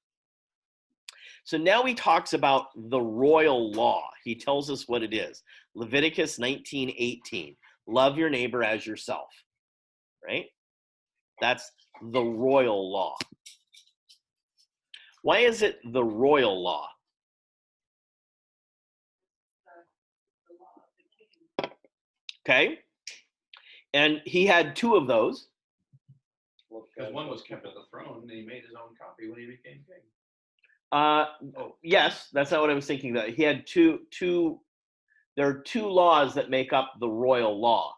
S2: So now he talks about the royal law. He tells us what it is. Leviticus 19:18. love your neighbor as yourself, right? That's the royal law. Why is it the royal law?
S8: The law of the king.
S2: Okay. And he had 2 of those.
S7: Because one was kept at the throne, and he made his own copy when he became king.
S2: Yes, that's not what I was thinking. That he had two. There are 2 laws that make up the royal law.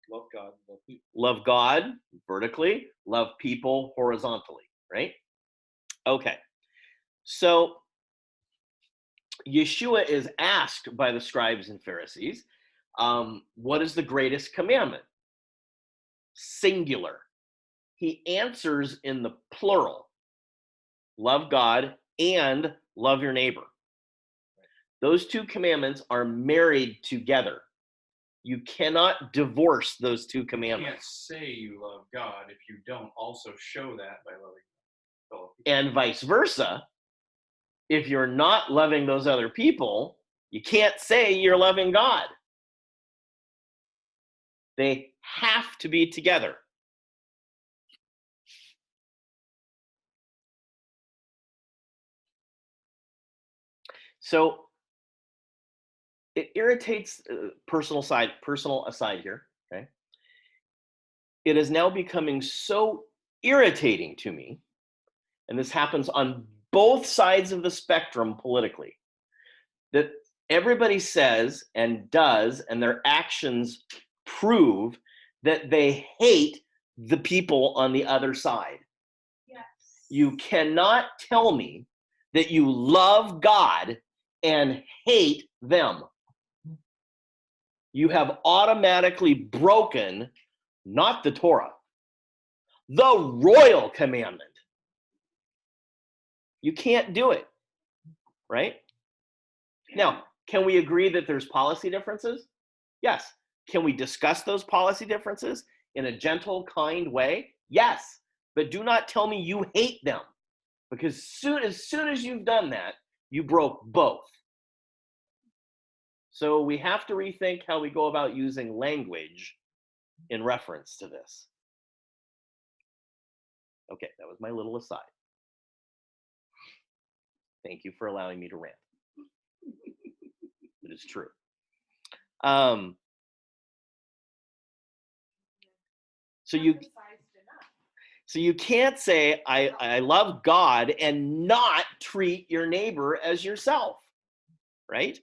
S7: Love God, love people.
S2: Love God vertically, love people horizontally, right? Okay. So Yeshua is asked by the scribes and Pharisees, what is the greatest commandment? Singular. He answers in the plural. Love God and love your neighbor. Those 2 commandments are married together. You cannot divorce those 2
S7: You can't
S2: commandments.
S7: say you love God if you don't also show that by loving fellow people.
S2: And vice versa. If you're not loving those other people, you can't say you're loving God. They have to be together. So it irritates, personal aside here, okay? It is now becoming so irritating to me, and this happens on both sides of the spectrum politically, that everybody says and does, and their actions prove that they hate the people on the other side.
S6: Yes.
S2: You cannot tell me that you love God and hate them. You have automatically broken not the Torah, the royal commandment. You can't do it, right? Now, can we agree that there's policy differences? Yes. Can we discuss those policy differences in a gentle, kind way? Yes. But do not tell me you hate them, because as soon as you've done that, you broke both. So we have to rethink how we go about using language in reference to this. Okay, that was my little aside. Thank you for allowing me to rant. It is true. So you can't say I love God and not treat your neighbor as yourself, right?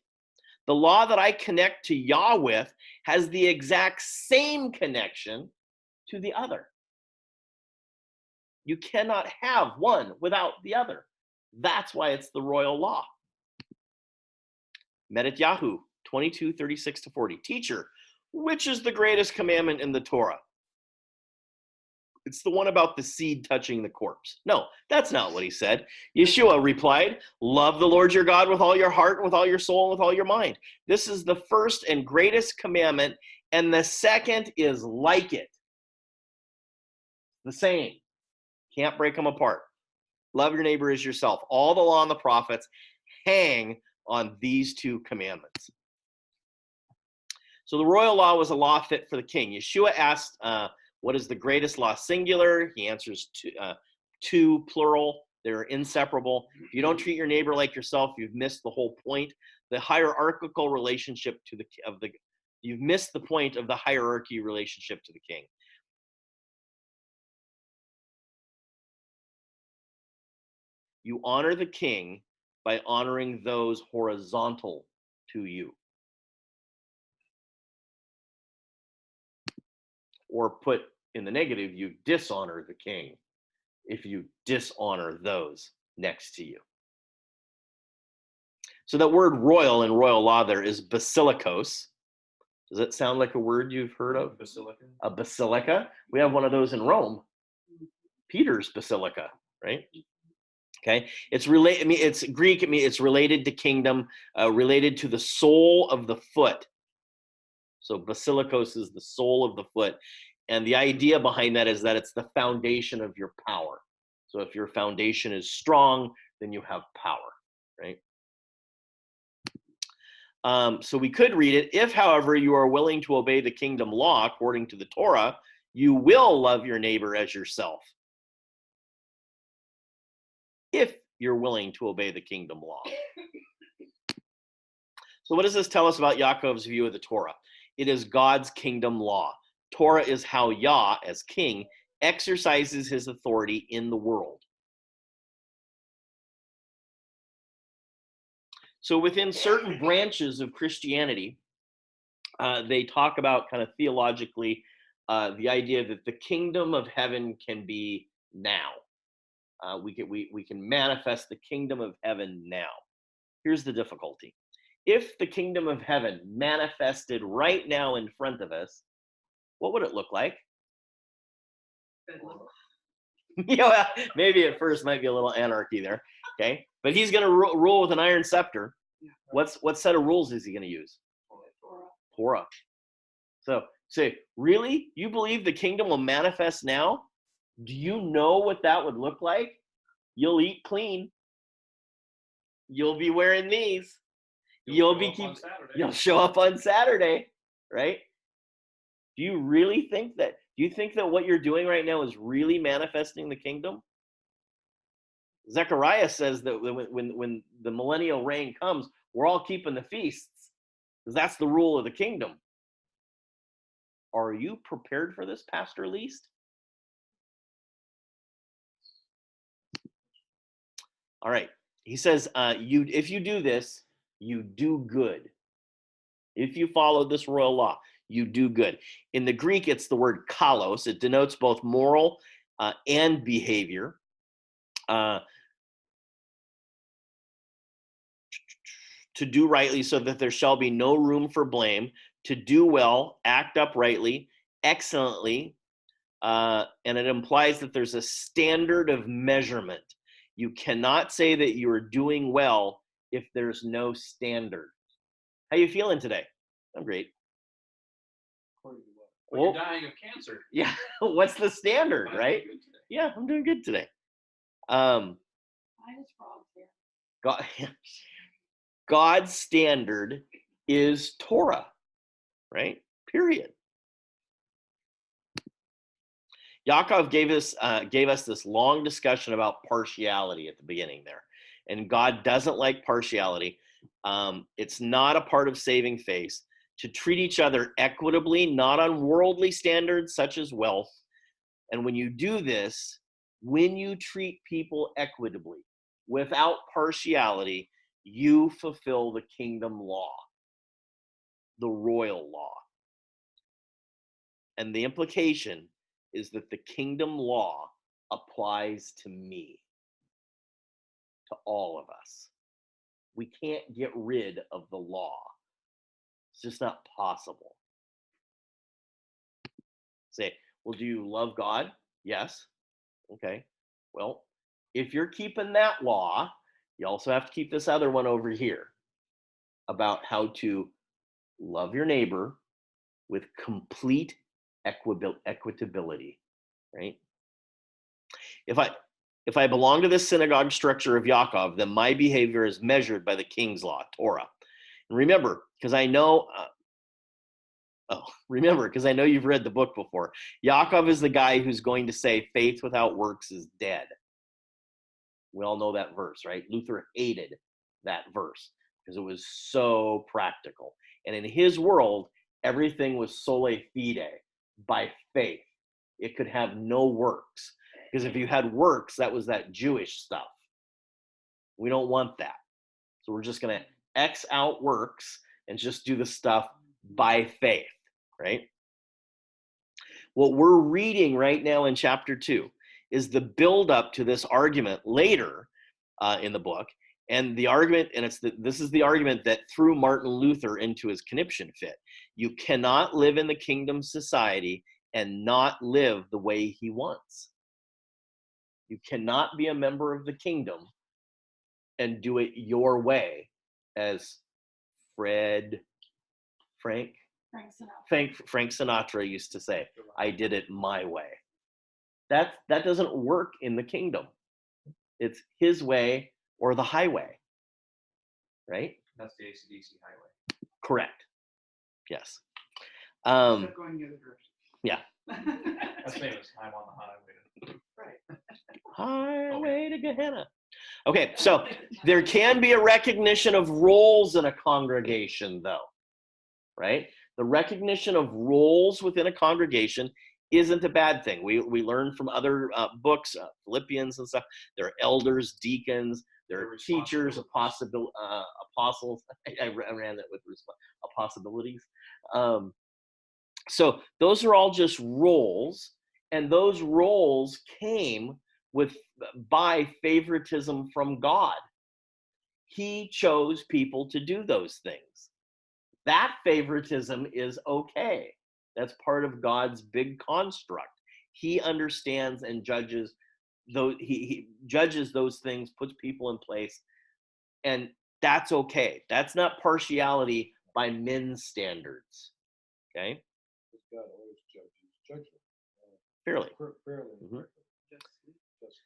S2: The law that I connect to Yah with has the exact same connection to the other. You cannot have one without the other. That's why it's the royal law. Medit Yahu 22:36-40. Teacher, which is the greatest commandment in the Torah? It's the one about the seed touching the corpse. No, that's not what he said. Yeshua replied, love the Lord your God with all your heart, with all your soul, and with all your mind. This is the first and greatest commandment, and the second is like it. The same. Can't break them apart. Love your neighbor as yourself. All the law and the prophets hang on these 2 commandments. So the royal law was a law fit for the king. Yeshua asked, what is the greatest law singular? He answers 2 plural. They're inseparable. If you don't treat your neighbor like yourself, you've missed the whole point. The hierarchical relationship you've missed the point of the hierarchy relationship to the king. You honor the king by honoring those horizontal to you. Or put in the negative, you dishonor the king if you dishonor those next to you. So that word royal in royal law there is basilikos. Does that sound like a word you've heard of?
S7: Basilica.
S2: A basilica. We have one of those in Rome. Peter's Basilica, right? Okay, it's related. I mean, it's Greek. I mean, it's related to kingdom, related to the sole of the foot. So basilikos is the sole of the foot, and the idea behind that is that it's the foundation of your power. So if your foundation is strong, then you have power, right? So we could read it. If, however, you are willing to obey the kingdom law according to the Torah, you will love your neighbor as yourself. If you're willing to obey the kingdom law. So what does this tell us about Yaakov's view of the Torah? It is God's kingdom law. Torah is how Yah, as king, exercises his authority in the world. So within certain branches of Christianity, they talk about kind of theologically the idea that the kingdom of heaven can be now. We can manifest the kingdom of heaven now. Here's the difficulty. If the kingdom of heaven manifested right now in front of us, what would it look like? Maybe at first might be a little anarchy there, okay? But he's going to rule with an iron scepter. What set of rules is he going to use? Torah. So say, really? You believe the kingdom will manifest now? Do you know what that would look like? You'll eat clean. You'll be wearing these. You'll show up on Saturday, right? Do you think that what you're doing right now is really manifesting the kingdom? Zechariah says that when the millennial reign comes, we're all keeping the feasts, because that's the rule of the kingdom. Are you prepared for this, Pastor Least? All right. He says, if you do this, you do good. If you follow this royal law, you do good. In the Greek, it's the word kalos. It denotes both moral and behavior. To do rightly so that there shall be no room for blame, to do well, act uprightly, excellently, and it implies that there's a standard of measurement. You cannot say that you are doing well if there's no standard. How you feeling today? I'm great.
S7: Well, you're dying of cancer.
S2: Yeah, what's the standard, right? Yeah, I'm doing good today.
S3: Minus frogs here.
S2: God's standard is Torah, right? Period. Yaakov gave us this long discussion about partiality at the beginning there. And God doesn't like partiality. It's not a part of saving faith. To treat each other equitably, not on worldly standards such as wealth. And when you do this, when you treat people equitably, without partiality, you fulfill the kingdom law, the royal law. And the implication is that the kingdom law applies to me, to all of us. We can't get rid of the law. It's just not possible. Say, well, do you love God? Yes. Okay. Well, if you're keeping that law, you also have to keep this other one over here about how to love your neighbor with complete equitability, right? If I belong to this synagogue structure of Yaakov, then my behavior is measured by the king's law, Torah. And remember, because I know you've read the book before, Yaakov is the guy who's going to say faith without works is dead. We all know that verse, right? Luther hated that verse because it was so practical. And in his world, everything was sole fide, by faith. It could have no works. Because if you had works, that was that Jewish stuff. We don't want that. So we're just going to X out works and just do the stuff by faith, right? What we're reading right now in chapter 2 is the build up to this argument later in the book. And the argument, and this is the argument that threw Martin Luther into his conniption fit. You cannot live in the kingdom society and not live the way he wants. You cannot be a member of the kingdom and do it your way, as Frank Sinatra used to say. I did it my way. That doesn't work in the kingdom. It's his way or the highway, right?
S7: That's the AC/DC highway.
S2: Correct. Yes.
S5: Except going the other direction.
S2: Yeah.
S7: That's famous. I'm on the highway.
S5: Right.
S2: Highway to Gehenna. Okay, so there can be a recognition of roles in a congregation, though, right? The recognition of roles within a congregation isn't a bad thing. We learn from other books, Philippians and stuff. There are elders, deacons, there are teachers, apostles. I ran that with possibilities. So those are all just roles, and those roles came by favoritism from God. He chose people to do those things. That favoritism is okay. That's part of God's big construct. He understands and judges those. He judges those things, puts people in place, and that's okay. That's not partiality by men's standards. Okay.
S1: God always judges judgment.
S2: Fairly.
S1: Fairly.
S2: Mhm.
S1: Just-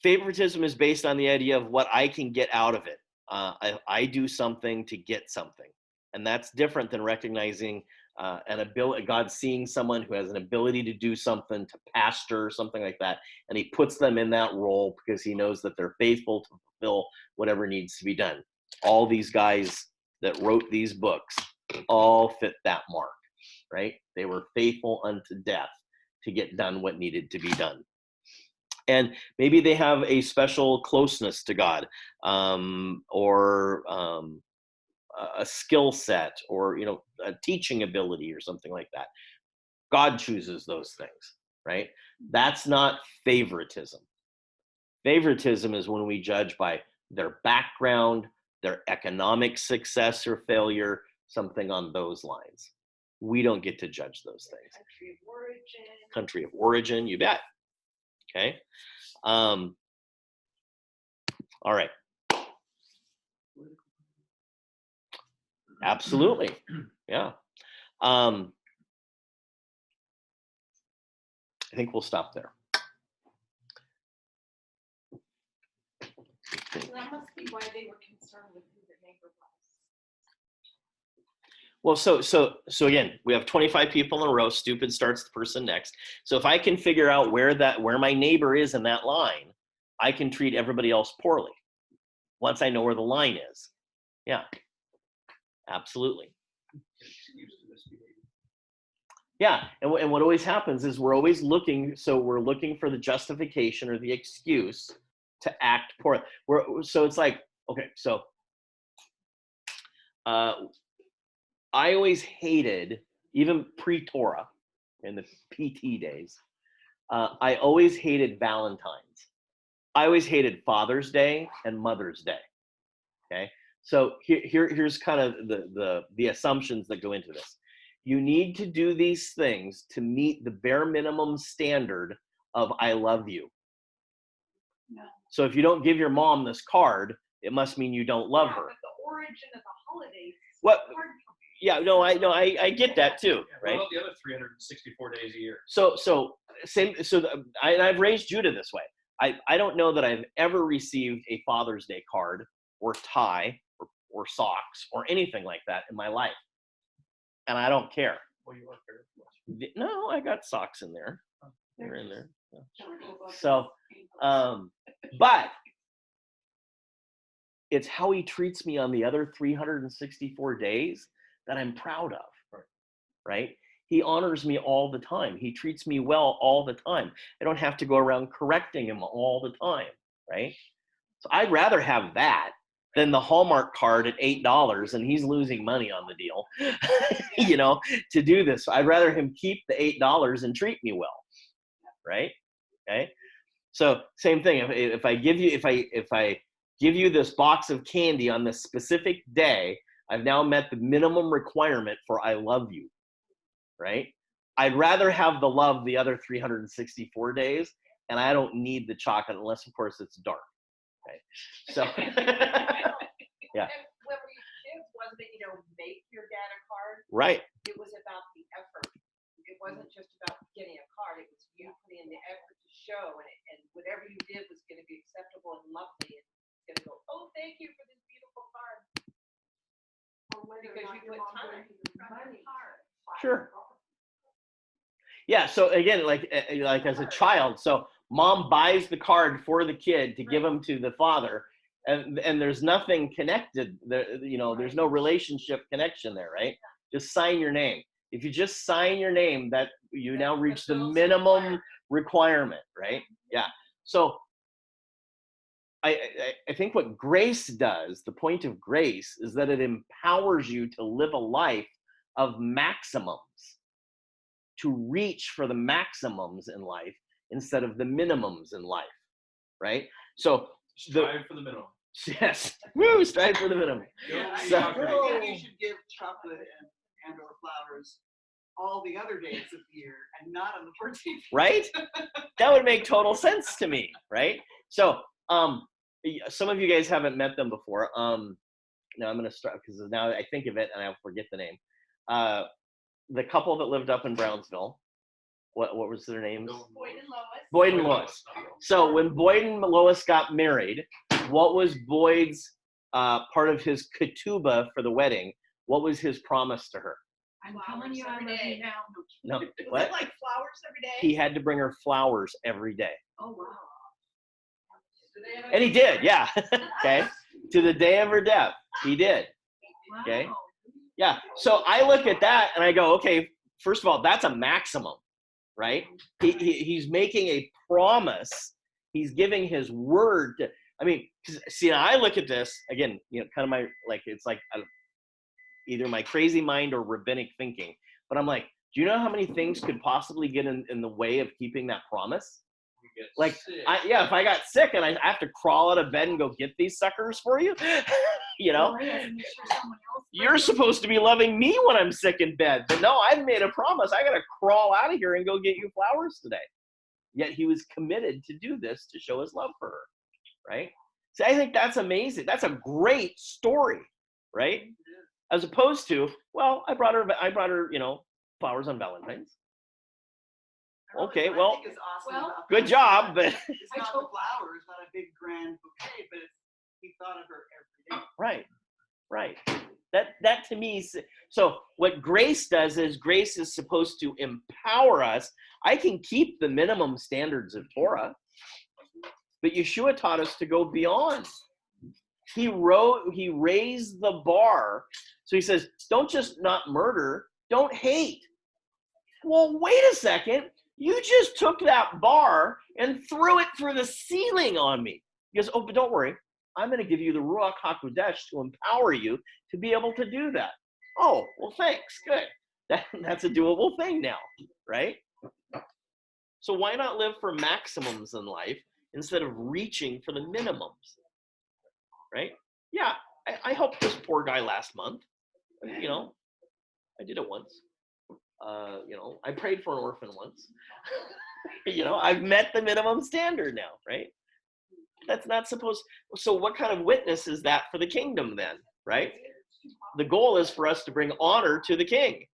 S2: Favoritism is based on the idea of what I can get out of it. I do something to get something, and that's different than recognizing an ability. God seeing someone who has an ability to do something, to pastor or something like that, and he puts them in that role because he knows that they're faithful to fulfill whatever needs to be done. All these guys that wrote these books all fit that mark, right? They were faithful unto death to get done what needed to be done. And maybe they have a special closeness to God, or a skill set, or a teaching ability or something like that. God chooses those things, right? That's not favoritism. Favoritism is when we judge by their background, their economic success or failure, something on those lines. We don't get to judge those things.
S8: Country of origin.
S2: Country of origin, you bet. Okay. All right. Absolutely. Yeah. I think we'll stop there.
S6: So that must be why they were concerned with who the neighbor was.
S2: Well, so again, we have 25 people in a row. Stupid starts the person next. So if I can figure out where my neighbor is in that line, I can treat everybody else poorly. Once I know where the line is. Yeah. Absolutely. Yeah, and what always happens is we're always looking for the justification or the excuse to act poorly. So it's like, okay, so I always hated, even pre-Torah, in the PT days, I always hated Valentine's. I always hated Father's Day and Mother's Day. Okay, so here's kind of the assumptions that go into this. You need to do these things to meet the bare minimum standard of I love you.
S3: No.
S2: So if you don't give your mom this card, it must mean you don't love her.
S6: But the origin of the holidays. is
S2: What?
S6: hard for me.
S2: Yeah, no, I get that too,
S7: What
S2: right?
S7: about the other 364 days a year?
S2: I've raised Judah this way. I don't know that I've ever received a Father's Day card or tie or socks or anything like that in my life, and I don't care.
S7: Well, you are fair.
S2: No, I got socks in there. They're in there. Yeah.
S3: Don't go above
S2: So, but it's how he treats me on the other 364 days that I'm proud of, right? He honors me all the time. He treats me well all the time. I don't have to go around correcting him all the time, right? So I'd rather have that than the Hallmark card at $8 and he's losing money on the deal, to do this. I'd rather him keep the $8 and treat me well, right? Okay. So same thing. If I give you this box of candy on this specific day, I've now met the minimum requirement for I love you, right? I'd rather have the love the other 364 days, and I don't need the chocolate unless, of course, it's dark. Okay. So, yeah.
S8: And when we kids, wasn't it, make your dad a card?
S2: Right.
S8: It was about the effort. It wasn't just about getting a card. It was you putting in the effort to show, and whatever you did was going to be acceptable and lovely. And it's going to go, oh, thank you for this beautiful card. Because you put time.
S2: Sure. Yeah. So again, like as a child, so mom buys the card for the kid to give him to the father, and there's nothing connected there. You know, there's no relationship connection there, right? Just sign your name. If you just sign your name, that you now reach the minimum requirement, right? Yeah. So I think what grace does, the point of grace, is that it empowers you to live a life of maximums, to reach for the maximums in life instead of the minimums in life, right? So
S7: Strive for the minimum.
S2: yes, woo, strive for the minimum.
S7: Don't
S2: So-
S7: mediocrity.
S5: I think you should give chocolate and or flowers all the other days of the year and not on the 14th.
S2: Right? That would make total sense to me, right? So, some of you guys haven't met them before. Now I'm going to start because now I think of it and I'll forget the name. The couple that lived up in Brownsville. What was their names?
S6: Boyd and Lois.
S2: Boyd and Lois. So when Boyd and Lois got married, what was Boyd's part of his ketubah for the wedding? What was his promise to her?
S3: I'm telling you, I
S6: Every
S3: love
S6: day.
S3: you now.
S2: No,
S6: Was
S2: what?
S6: it like flowers every day?
S2: He had to bring her flowers every day.
S3: Oh, wow.
S2: And he did, yeah. Okay. To the day of her death, he did. Okay.
S3: Wow.
S2: Yeah. So I look at that and I go, okay, first of all, that's a maximum, right? He's making a promise. He's giving his word. I mean, 'cause, see, I look at this again, you know, kind of it's like either my crazy mind or rabbinic thinking. But I'm like, do you know how many things could possibly get in the way of keeping that promise?
S7: You get
S2: Like,
S7: sick.
S2: if I got sick and I have to crawl out of bed and go get these suckers for you, you know,
S3: Well, yes, make sure someone else
S2: you're
S3: does it.
S2: supposed to be loving me when I'm sick in bed. But no, I've made a promise. I got to crawl out of here and go get you flowers today. Yet he was committed to do this to show his love for her, right? So I think that's amazing. That's a great story, right? As opposed to, well, I brought her, you know, flowers on Valentine's. Okay, well,
S5: I think is awesome
S3: well,
S5: about
S2: Good
S5: that.
S2: job, but
S5: It's not the flowers, not a big grand bouquet, but he thought of her every day.
S2: right. That to me is, so what grace does is grace is supposed to empower us. I can keep the minimum standards of Torah, but Yeshua taught us to go beyond. He raised the bar. So he says, don't just not murder, don't hate. Well, wait a second. You just took that bar and threw it through the ceiling on me. He goes, oh, but don't worry. I'm going to give you the Ruach HaKodesh to empower you to be able to do that. Oh, well, thanks. Good. That's a doable thing now, right? So why not live for maximums in life instead of reaching for the minimums, right? Yeah, I helped this poor guy last month. You know, I did it once. You know, I prayed for an orphan once. You know, I've met the minimum standard now, right? That's not supposed. So what kind of witness is that for the kingdom then, right? The goal is for us to bring honor to the king.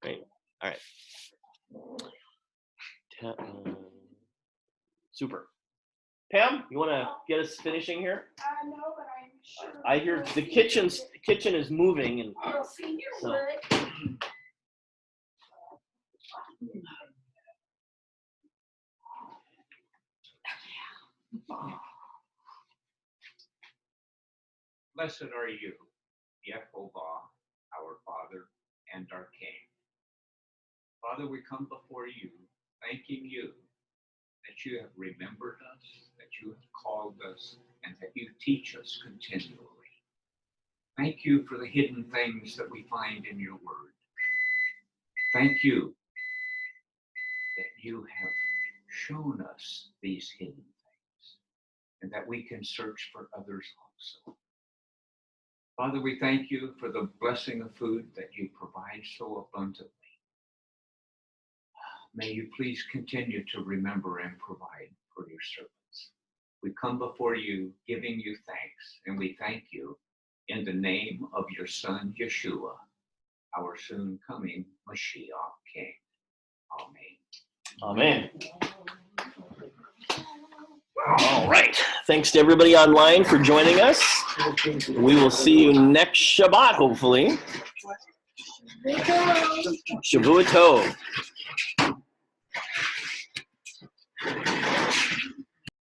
S2: Right? All right. Super. Pam, you want to get us finishing here?
S3: No, but I'm sure.
S2: I hear the kitchen is moving, and
S3: You'll see your
S2: so.
S3: wood.
S4: Blessed are you, Yehovah, our Father and our King. Father, we come before you, thanking you that you have remembered us, that you have called us, and that you teach us continually. Thank you for the hidden things that we find in your word. Thank you that you have shown us these hidden things and that we can search for others also. Father, we thank you for the blessing of food that you provide so abundantly. May you please continue to remember and provide for your servants. We come before you giving you thanks, and we thank you in the name of your Son, Yeshua, our soon coming Mashiach King. Amen.
S2: Amen. All right. Thanks to everybody online for joining us. We will see you next Shabbat, hopefully. Shavua Tov.